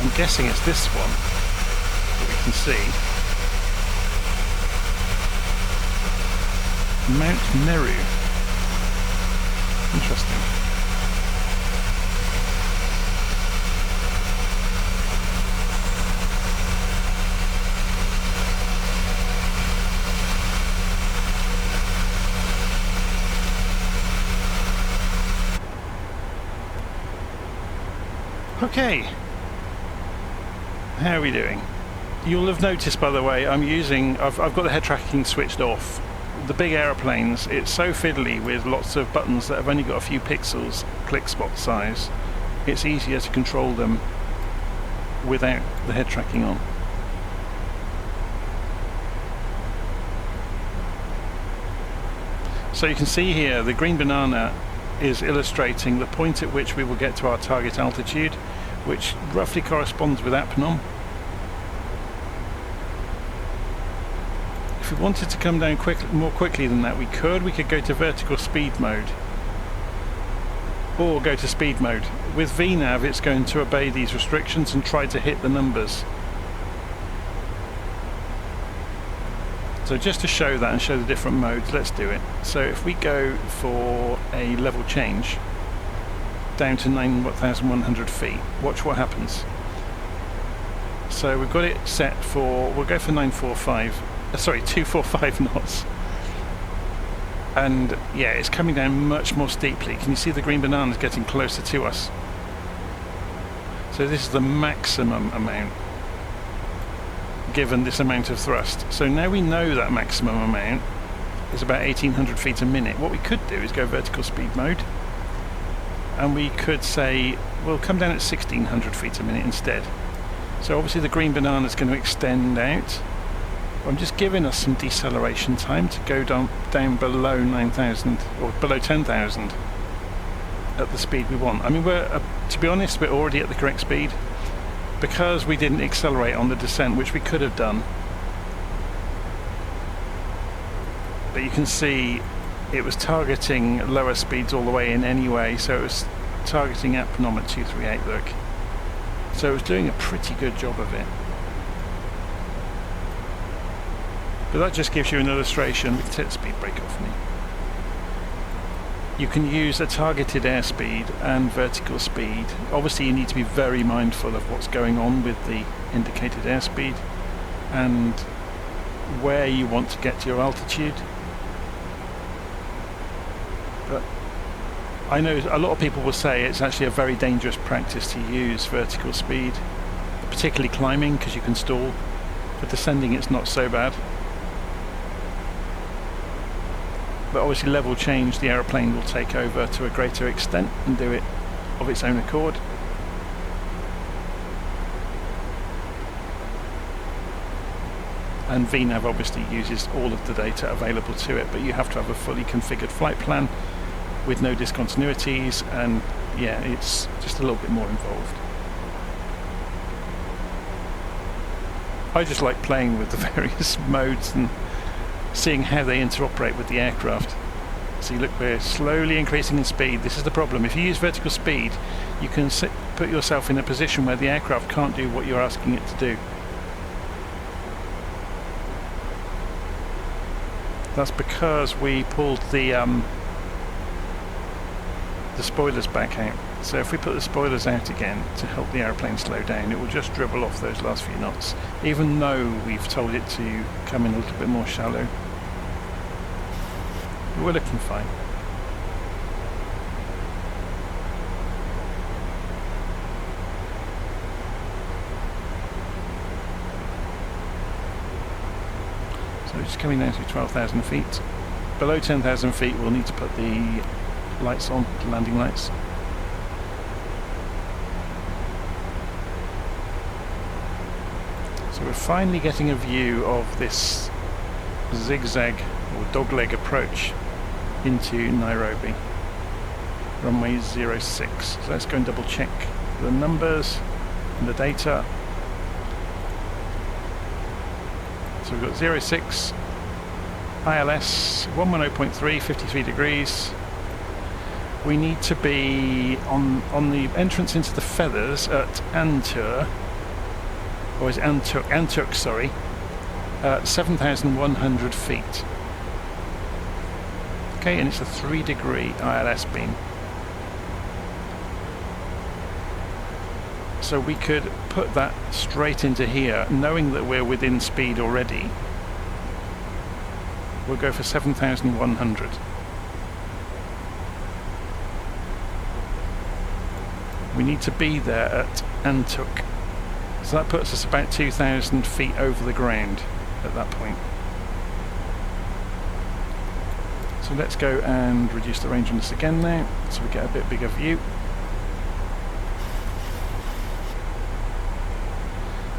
I'm guessing it's this one that we can see. Mount Meru. Interesting. Okay, how are we doing? You'll have noticed, by the way, I've got the head tracking switched off. The big aeroplanes, it's so fiddly with lots of buttons that have only got a few pixels click spot size. It's easier to control them without the head tracking on. So you can see here the green banana is illustrating the point at which we will get to our target altitude, which roughly corresponds with Apnom. we wanted to come down more quickly than that, we could go to vertical speed mode or go to speed mode. With VNav it's going to obey these restrictions and try to hit the numbers. So just to show that and show the different modes, let's do it. So if we go for a level change down to 9,100 feet, watch what happens. So we've got it set for, we'll go for 245 knots. And yeah, it's coming down much more steeply. Can you see the green bananas getting closer to us? So this is the maximum amount given this amount of thrust. So now we know that maximum amount is about 1800 feet a minute. What we could do is go vertical speed mode, and we could say we'll come down at 1600 feet a minute instead. So obviously the green banana is going to extend out. I'm just giving us some deceleration time to go down below 9,000 or below 10,000 at the speed we want. I mean, to be honest, we're already at the correct speed because we didn't accelerate on the descent, which we could have done. But you can see it was targeting lower speeds all the way in anyway, so it was targeting at pedometer 238, look. So it was doing a pretty good job of it. But that just gives you an illustration. We can take the speed brake off me. You can use a targeted airspeed and vertical speed. Obviously you need to be very mindful of what's going on with the indicated airspeed and where you want to get to your altitude. But I know a lot of people will say it's actually a very dangerous practice to use vertical speed, particularly climbing, because you can stall. For descending it's not so bad. But obviously level change, the aeroplane will take over to a greater extent and do it of its own accord. And VNav obviously uses all of the data available to it, but you have to have a fully configured flight plan with no discontinuities, and yeah, it's just a little bit more involved. I just like playing with the various modes and seeing how they interoperate with the aircraft. See, look, we're slowly increasing in speed. This is the problem. If you use vertical speed, you can put yourself in a position where the aircraft can't do what you're asking it to do. That's because we pulled the spoilers back out. So if we put the spoilers out again to help the aeroplane slow down, it will just dribble off those last few knots, even though we've told it to come in a little bit more shallow. We're looking fine. So just coming down to 12,000 feet. Below 10,000 feet we'll need to put the lights on, the landing lights. So we're finally getting a view of this zigzag or dogleg approach into Nairobi. Runway 06. So let's go and double check the numbers and the data. So we've got 06, ILS 110.3, 53 degrees. We need to be on the entrance into the feathers at Antur, or is Antuk, sorry, 7,100 feet. Okay, and it's a 3-degree ILS beam. So we could put that straight into here, knowing that we're within speed already. We'll go for 7,100. We need to be there at Antuk. So that puts us about 2,000 feet over the ground at that point. So let's go and reduce the range on this again now, so we get a bit bigger view.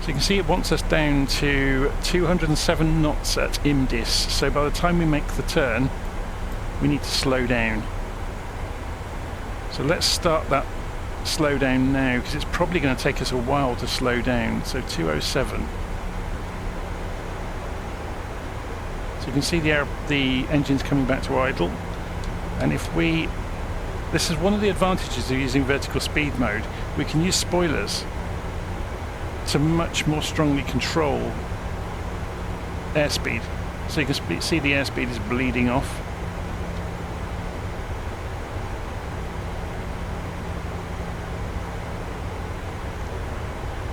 So you can see it wants us down to 207 knots at IMDIS, so by the time we make the turn, we need to slow down. So let's start that slow down now, because it's probably going to take us a while to slow down. So 207. So you can see the engines coming back to idle. And if we... This is one of the advantages of using vertical speed mode. We can use spoilers to much more strongly control airspeed. So you can see the airspeed is bleeding off.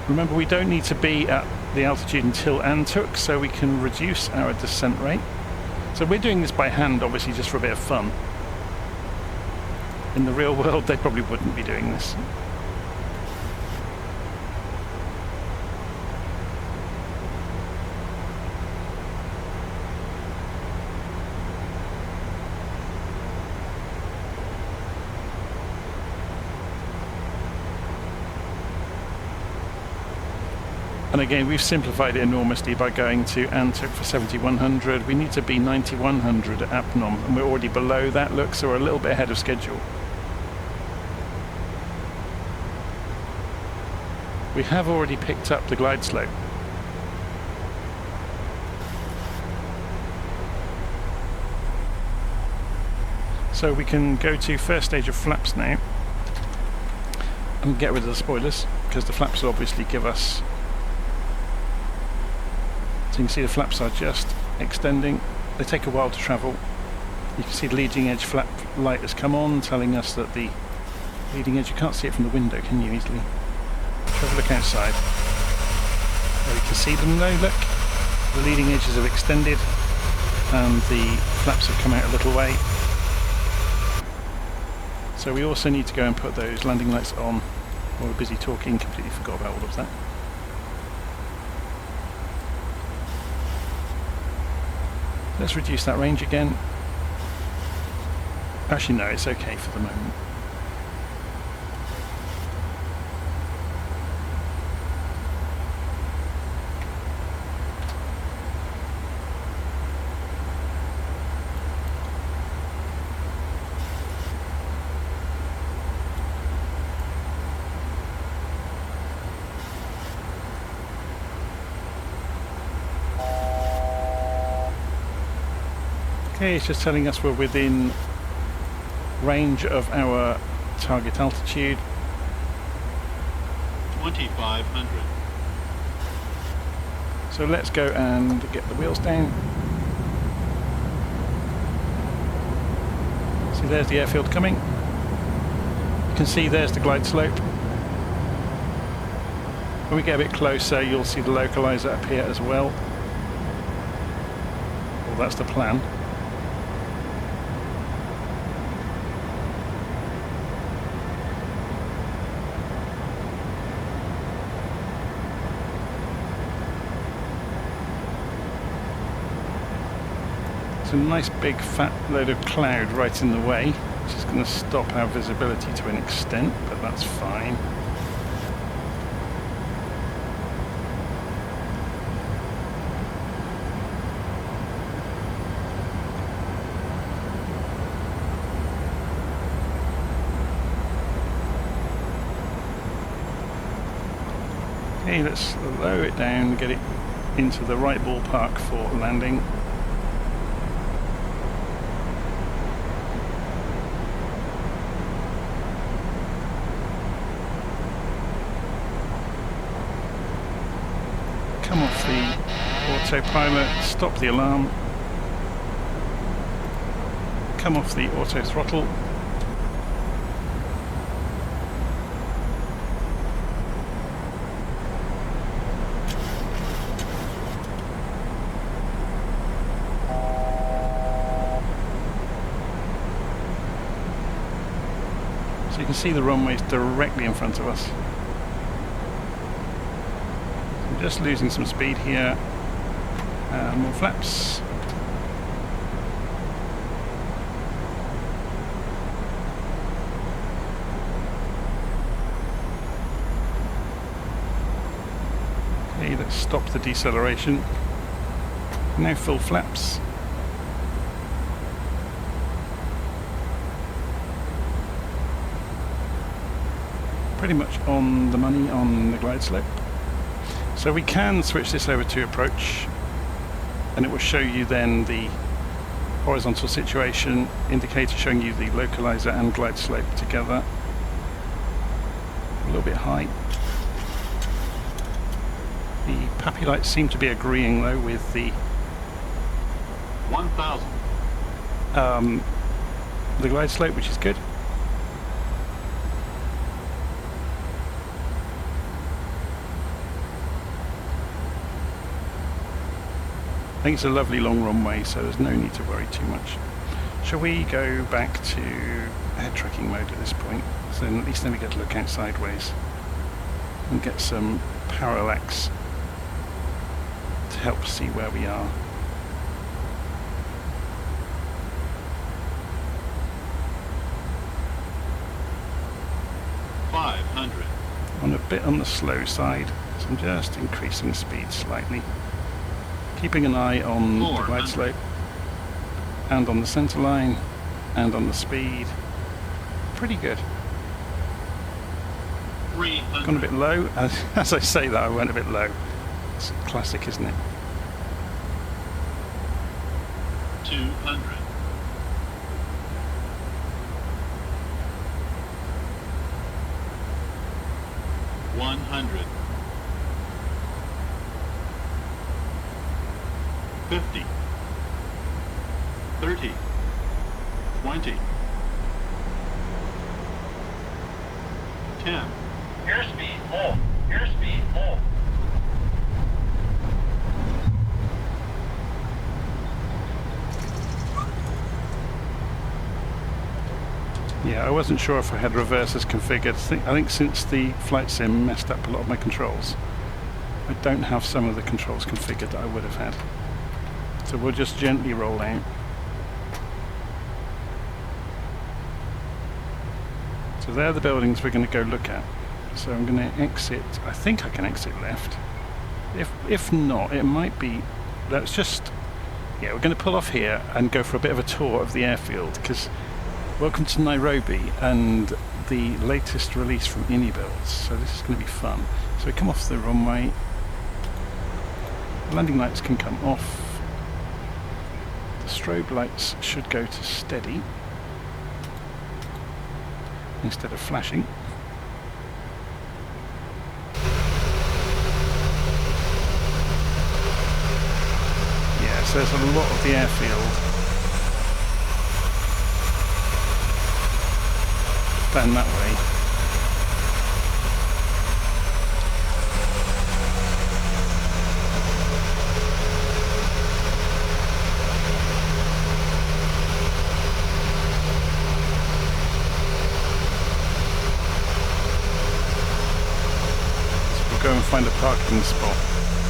Remember, we don't need to be at the altitude until Antuk, so we can reduce our descent rate. So we're doing this by hand, obviously, just for a bit of fun. In the real world, they probably wouldn't be doing this. And again, we've simplified it enormously by going to Antuk for 7100. We need to be 9100 at Apnom, and we're already below that, look, so we're a little bit ahead of schedule. We have already picked up the glide slope. So we can go to first stage of flaps now and get rid of the spoilers, because the flaps will obviously give us... So you can see the flaps are just extending. They take a while to travel. You can see the leading edge flap light has come on, telling us that the leading edge, you can't see it from the window, can you, easily? Have a look outside. There you can see them now, look. The leading edges have extended and the flaps have come out a little way. So we also need to go and put those landing lights on. While we're busy talking, completely forgot about all of that. Let's reduce that range again. Actually no, it's okay for the moment. Okay, it's just telling us we're within range of our target altitude. 2500. So let's go and get the wheels down. See, there's the airfield coming. You can see there's the glide slope. When we get a bit closer, you'll see the localizer appear as well. Well, that's the plan. A nice big fat load of cloud right in the way, which is going to stop our visibility to an extent, but that's fine. Okay, let's lower it down, get it into the right ballpark for landing. Come off the autopilot, stop the alarm, come off the auto throttle, so you can see the runways directly in front of us. Just losing some speed here. More flaps. Okay, let's stop the deceleration. Now full flaps. Pretty much on the money on the glide slope. So we can switch this over to approach. and it will show you then the horizontal situation indicator showing you the localizer and glide slope together. A little bit high. The PAPI lights seem to be agreeing though with the 1,000. The glide slope, which is good. I think it's a lovely long runway, so there's no need to worry too much. Shall we go back to head tracking mode at this point? So at least then we get to look out sideways and get some parallax to help see where we are. On a bit on the slow side, so I'm just increasing speed slightly. Keeping an eye on the glide slope and on the centre line and on the speed. Pretty good. 300. Gone a bit low. As I say that, I went a bit low. It's classic, isn't it? 200. 100. 50. 30. 20. 10. Airspeed full. Airspeed full. Yeah, I wasn't sure if I had reversers configured. I think since the flight sim messed up a lot of my controls, I don't have some of the controls configured that I would have had. So we'll just gently roll out. So they're the buildings we're going to go look at. So I'm going to exit. I think I can exit left. If not, it might be. Let's just. Yeah, we're going to pull off here and go for a bit of a tour of the airfield, because welcome to Nairobi and the latest release from Inibuilds. So this is going to be fun. So we come off the runway. Landing lights can come off. The strobe lights should go to steady instead of flashing. Yeah, so there's a lot of the airfield down that way. Go and find a parking spot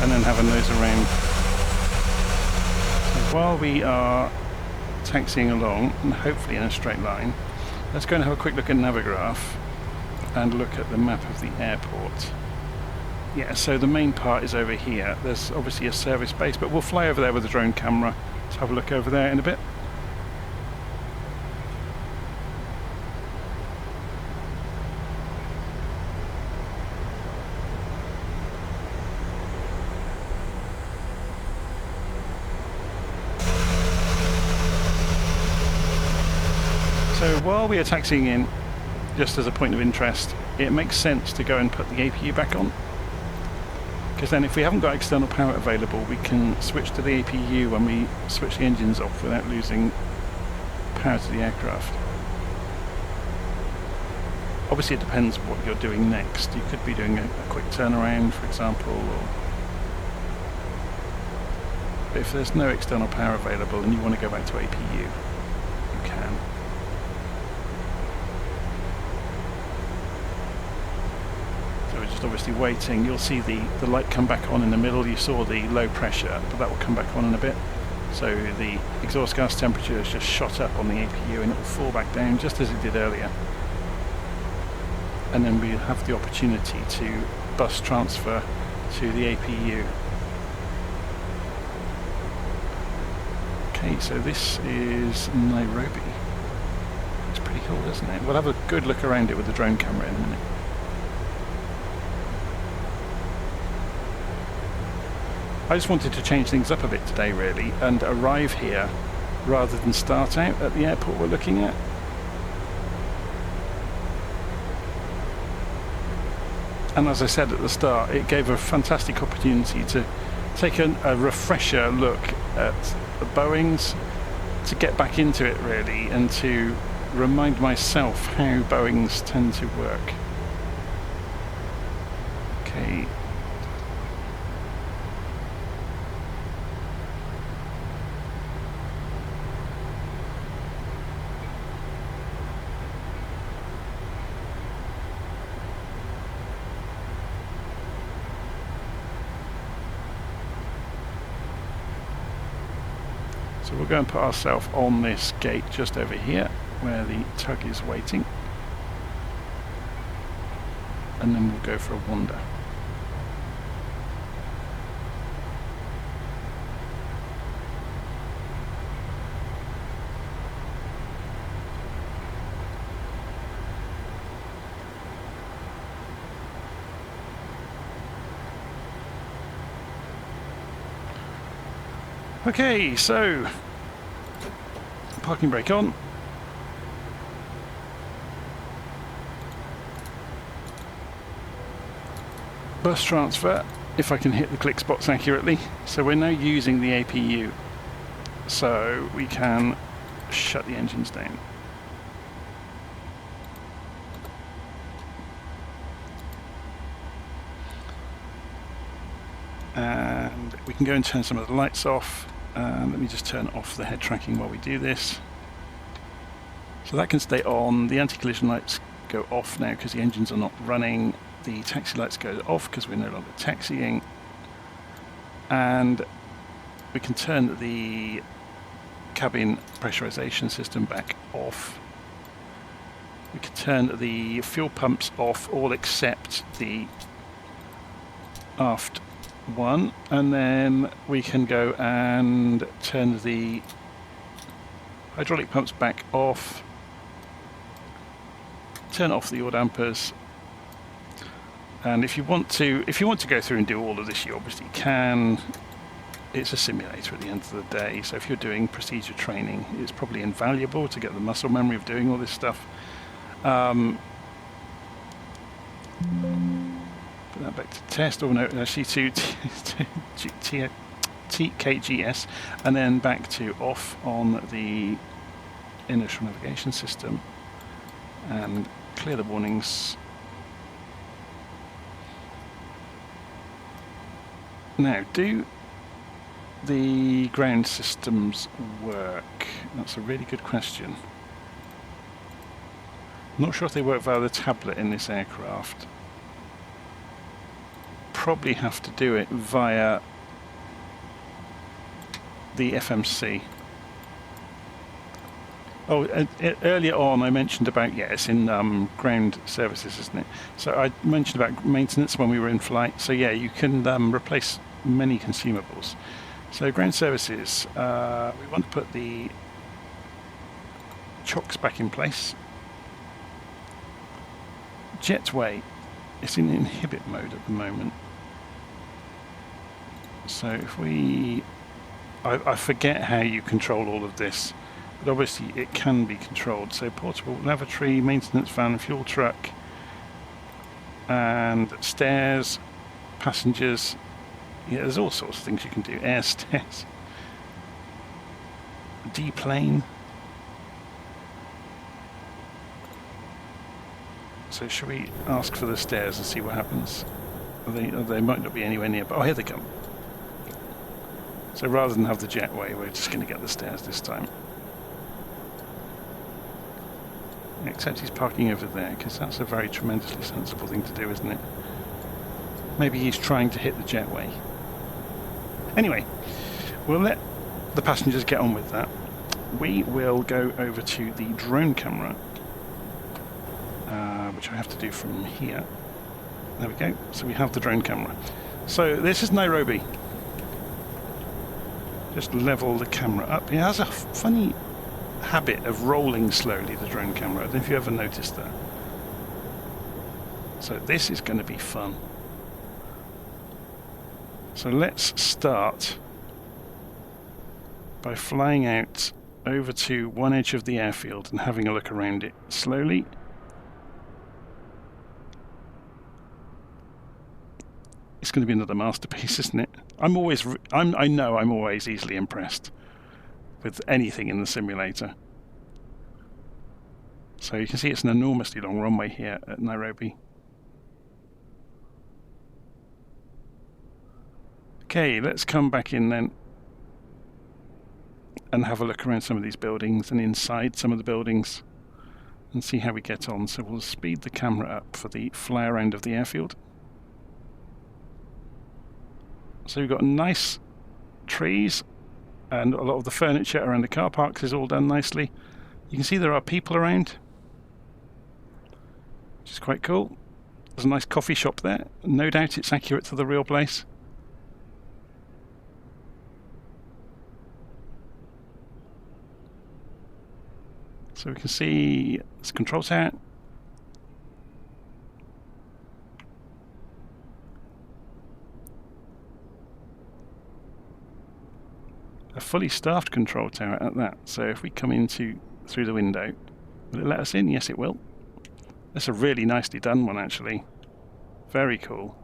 and then have a nose around. So while we are taxiing along, and hopefully in a straight line, let's go and have a quick look at Navigraph and look at the map of the airport. Yeah, so the main part is over here. There's obviously a service base, but we'll fly over there with a drone camera. Let's have a look over there in a bit. So while we are taxiing in, just as a point of interest, it makes sense to go and put the APU back on, because then if we haven't got external power available, we can switch to the APU when we switch the engines off without losing power to the aircraft. Obviously it depends what you're doing next. You could be doing a quick turnaround, for example, but if there's no external power available and you want to go back to APU, you can. Obviously waiting. You'll see the light come back on in the middle. You saw the low pressure, but that will come back on in a bit. So the exhaust gas temperature has just shot up on the APU and it will fall back down just as it did earlier. And then we have the opportunity to bus transfer to the APU. Okay, so this is Nairobi. It's pretty cool, isn't it? We'll have a good look around it with the drone camera in a minute. I just wanted to change things up a bit today, really, and arrive here rather than start out at the airport we're looking at. And as I said at the start, it gave a fantastic opportunity to take a refresher look at the Boeings, to get back into it really, and to remind myself how Boeings tend to work. Okay. So we'll go and put ourselves on this gate just over here where the tug is waiting, and then we'll go for a wander. Okay, so parking brake on. Bus transfer, if I can hit the click spots accurately. So we're now using the APU, so we can shut the engines down. And we can go and turn some of the lights off. Let me just turn off the head tracking while we do this. So that can stay on. The anti-collision lights go off now because the engines are not running. The taxi lights go off because we're no longer taxiing. And we can turn the cabin pressurization system back off. We can turn the fuel pumps off, all except the aft one, and then we can go and turn the hydraulic pumps back off, turn off the yaw dampers, and if you want to go through and do all of this, you obviously can. It's a simulator at the end of the day, so if you're doing procedure training, it's probably invaluable to get the muscle memory of doing all this stuff. Put that back to test, or no, actually to TKGS, and then back to off on the inertial navigation system, and clear the warnings. Now, do the ground systems work? That's a really good question. I'm not sure if they work via the tablet in this aircraft. Probably have to do it via the FMC. Oh, earlier on I mentioned about, yeah, it's in ground services, isn't it? So I mentioned about maintenance when we were in flight. So yeah, you can replace many consumables. So ground services, we want to put the chocks back in place. Jetway, it's in inhibit mode at the moment. So if we, I forget how you control all of this, but obviously it can be controlled. So portable lavatory, maintenance van, fuel truck, and stairs, passengers. Yeah, there's all sorts of things you can do. Air stairs, D-plane. So should we ask for the stairs and see what happens? They might not be anywhere near, but oh, here they come. So rather than have the jetway, we're just going to get the stairs this time. Except he's parking over there, because that's a very tremendously sensible thing to do, isn't it? Maybe he's trying to hit the jetway. Anyway, we'll let the passengers get on with that. We will go over to the drone camera, which I have to do from here. There we go. So we have the drone camera. So this is Nairobi. Just level the camera up. It has a funny habit of rolling slowly, the drone camera. I don't know if you ever noticed that. So this is going to be fun. So let's start by flying out over to one edge of the airfield and having a look around it slowly. It's going to be another masterpiece, isn't it? I know I'm always easily impressed with anything in the simulator. So you can see it's an enormously long runway here at Nairobi. Okay, let's come back in then and have a look around some of these buildings and inside some of the buildings and see how we get on. So we'll speed the camera up for the fly around of the airfield. So we've got nice trees and a lot of the furniture around the car parks is all done nicely. You can see there are people around, which is quite cool. There's a nice coffee shop there. No doubt it's accurate to the real place. So we can see there's a control tower. A fully staffed control tower at that. So if we come through the window, will it let us in? Yes, it will. That's a really nicely done one, actually. Very cool.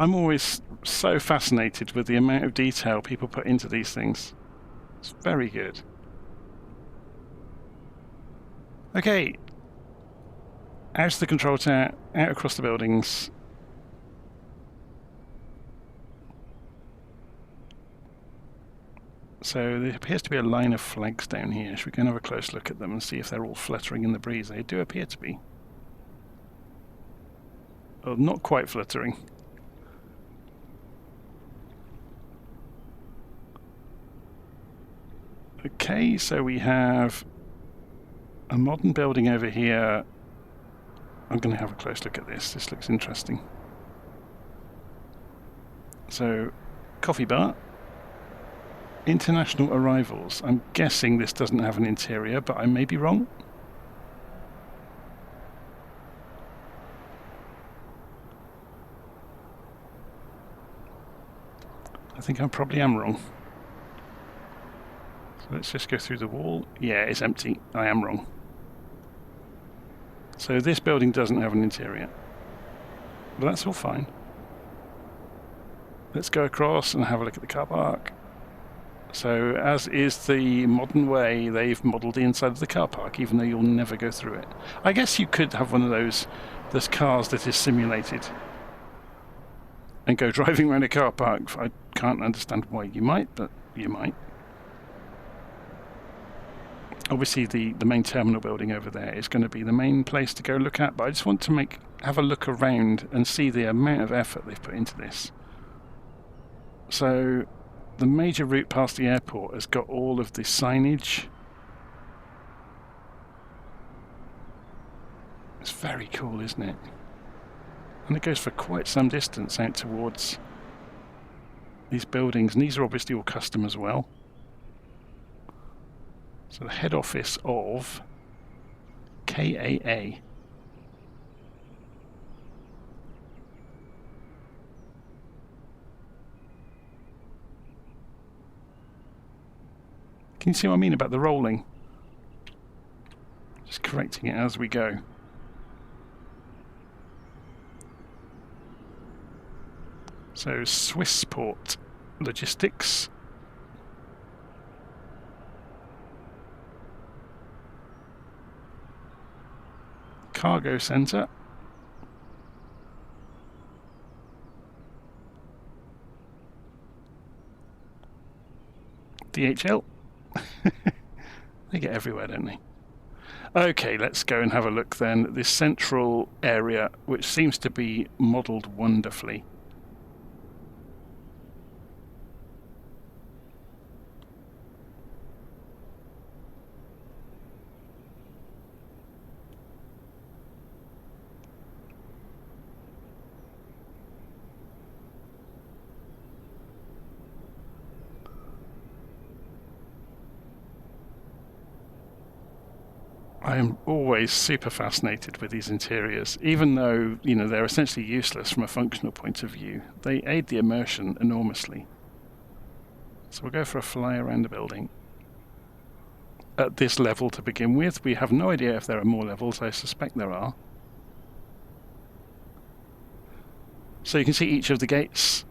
I'm always so fascinated with the amount of detail people put into these things. It's very good. Okay, out to the control tower, out across the buildings. So there appears to be a line of flags down here. Should we go and have a close look at them and see if they're all fluttering in the breeze? They do appear to be. Oh, not quite fluttering. Okay, so we have a modern building over here. I'm going to have a close look at this. This looks interesting. So, coffee bar. International arrivals. I'm guessing this doesn't have an interior, but I may be wrong. I think I probably am wrong. Let's just go through the wall. Yeah, it's empty. I am wrong. So this building doesn't have an interior. But that's all fine. Let's go across and have a look at the car park. So as is the modern way, they've modelled the inside of the car park, even though you'll never go through it. I guess you could have one of those cars that is simulated and go driving around a car park. I can't understand why you might, but you might. Obviously the main terminal building over there is going to be the main place to go look at, but I just want to have a look around and see the amount of effort they've put into this. So the major route past the airport has got all of the signage. It's very cool, isn't it? And it goes for quite some distance out towards these buildings, and these are obviously all custom as well. So the head office of KAA. Can you see what I mean about the rolling? Just correcting it as we go. So Swissport Logistics. Cargo Centre. DHL. They get everywhere, don't they? Okay, let's go and have a look then at this central area, which seems to be modelled wonderfully. I am always super fascinated with these interiors, even though, you know, they're essentially useless from a functional point of view. They aid the immersion enormously. So we'll go for a fly around the building. At this level to begin with, we have no idea if there are more levels. I suspect there are. So you can see each of the gates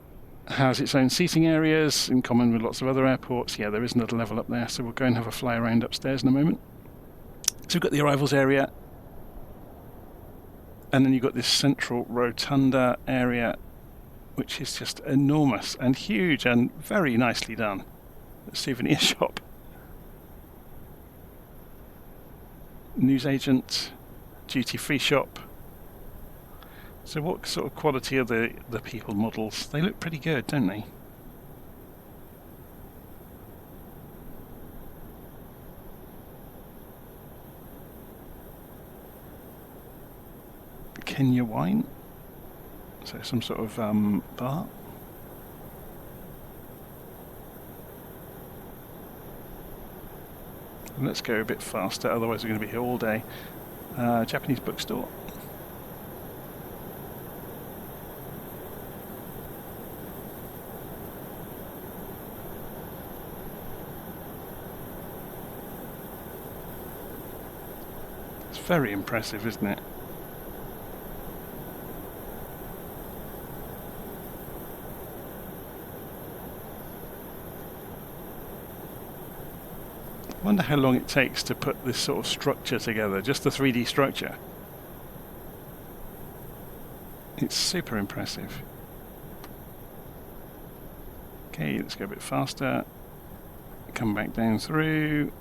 has its own seating areas, in common with lots of other airports. Yeah, there is another level up there, so we'll go and have a fly around upstairs in a moment. So we've got the arrivals area, and then you've got this central rotunda area, which is just enormous and huge and very nicely done. The souvenir shop. Newsagent, duty-free shop. So what sort of quality are the people models? They look pretty good, don't they? The Kenya wine. So some sort of bar. Let's go a bit faster, otherwise we're going to be here all day. Japanese bookstore. It's very impressive, isn't it? I wonder how long it takes to put this sort of structure together, just the 3D structure. It's super impressive. Okay, let's go a bit faster. Come back down through.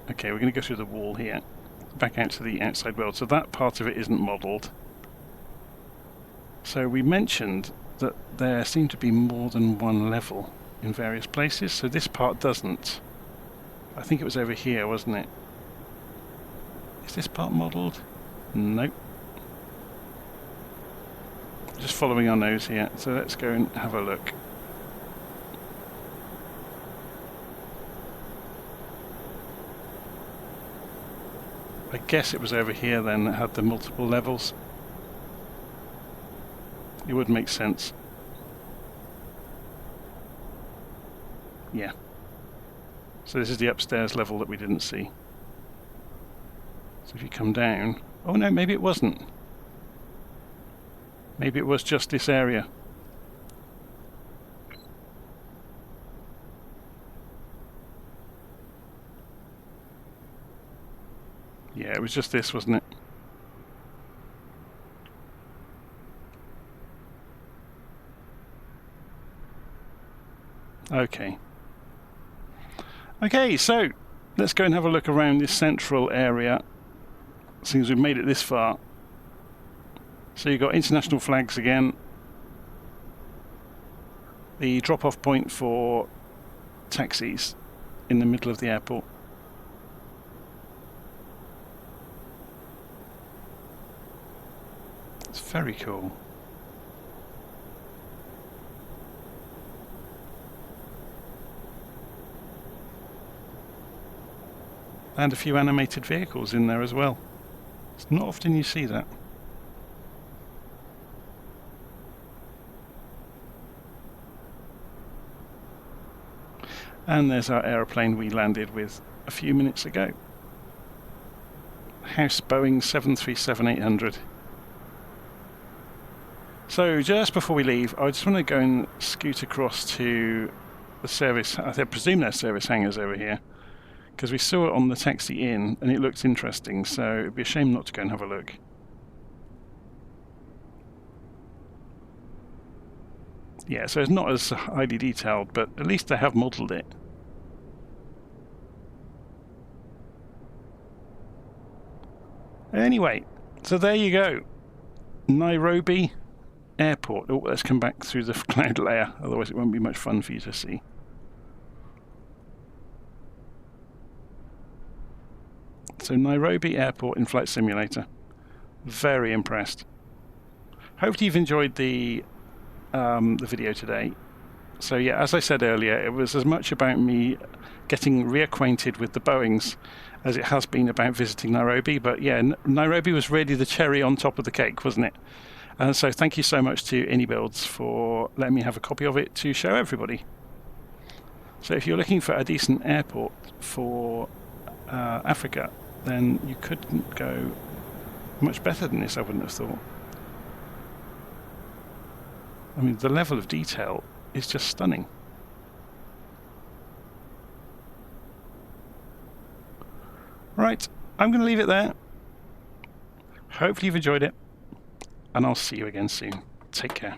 Okay, we're going to go through the wall here, back out to the outside world. So that part of it isn't modelled. So we mentioned that there seemed to be more than one level in various places, so this part doesn't. I think it was over here, wasn't it? Is this part modelled? Nope. Just following our nose here, so let's go and have a look. I guess it was over here then that had the multiple levels. It would make sense. Yeah. So this is the upstairs level that we didn't see. So if you come down... Oh no, maybe it wasn't. Maybe it was just this area. Yeah, it was just this, wasn't it? Okay. Okay, so let's go and have a look around this central area, since we've made it this far. So you've got international flags again, the drop-off point for taxis in the middle of the airport. It's very cool. And a few animated vehicles in there as well. It's not often you see that. And there's our aeroplane we landed with a few minutes ago. House Boeing 737-800. So just before we leave, I just want to go and scoot across to the service. I presume there's service hangars over here, because we saw it on the taxi in and it looked interesting, so it'd be a shame not to go and have a look. Yeah, so it's not as highly detailed, but at least they have modelled it. Anyway, so there you go. Nairobi Airport. Oh, let's come back through the cloud layer, otherwise it won't be much fun for you to see. So Nairobi Airport in Flight Simulator. Very impressed. Hope you've enjoyed the video today. So yeah, as I said earlier, it was as much about me getting reacquainted with the Boeings as it has been about visiting Nairobi. But yeah, Nairobi was really the cherry on top of the cake, wasn't it? And so thank you so much to Inibuilds for letting me have a copy of it to show everybody. So if you're looking for a decent airport for Africa, then you couldn't go much better than this, I wouldn't have thought. I mean, the level of detail is just stunning. Right, I'm going to leave it there. Hopefully you've enjoyed it, and I'll see you again soon. Take care.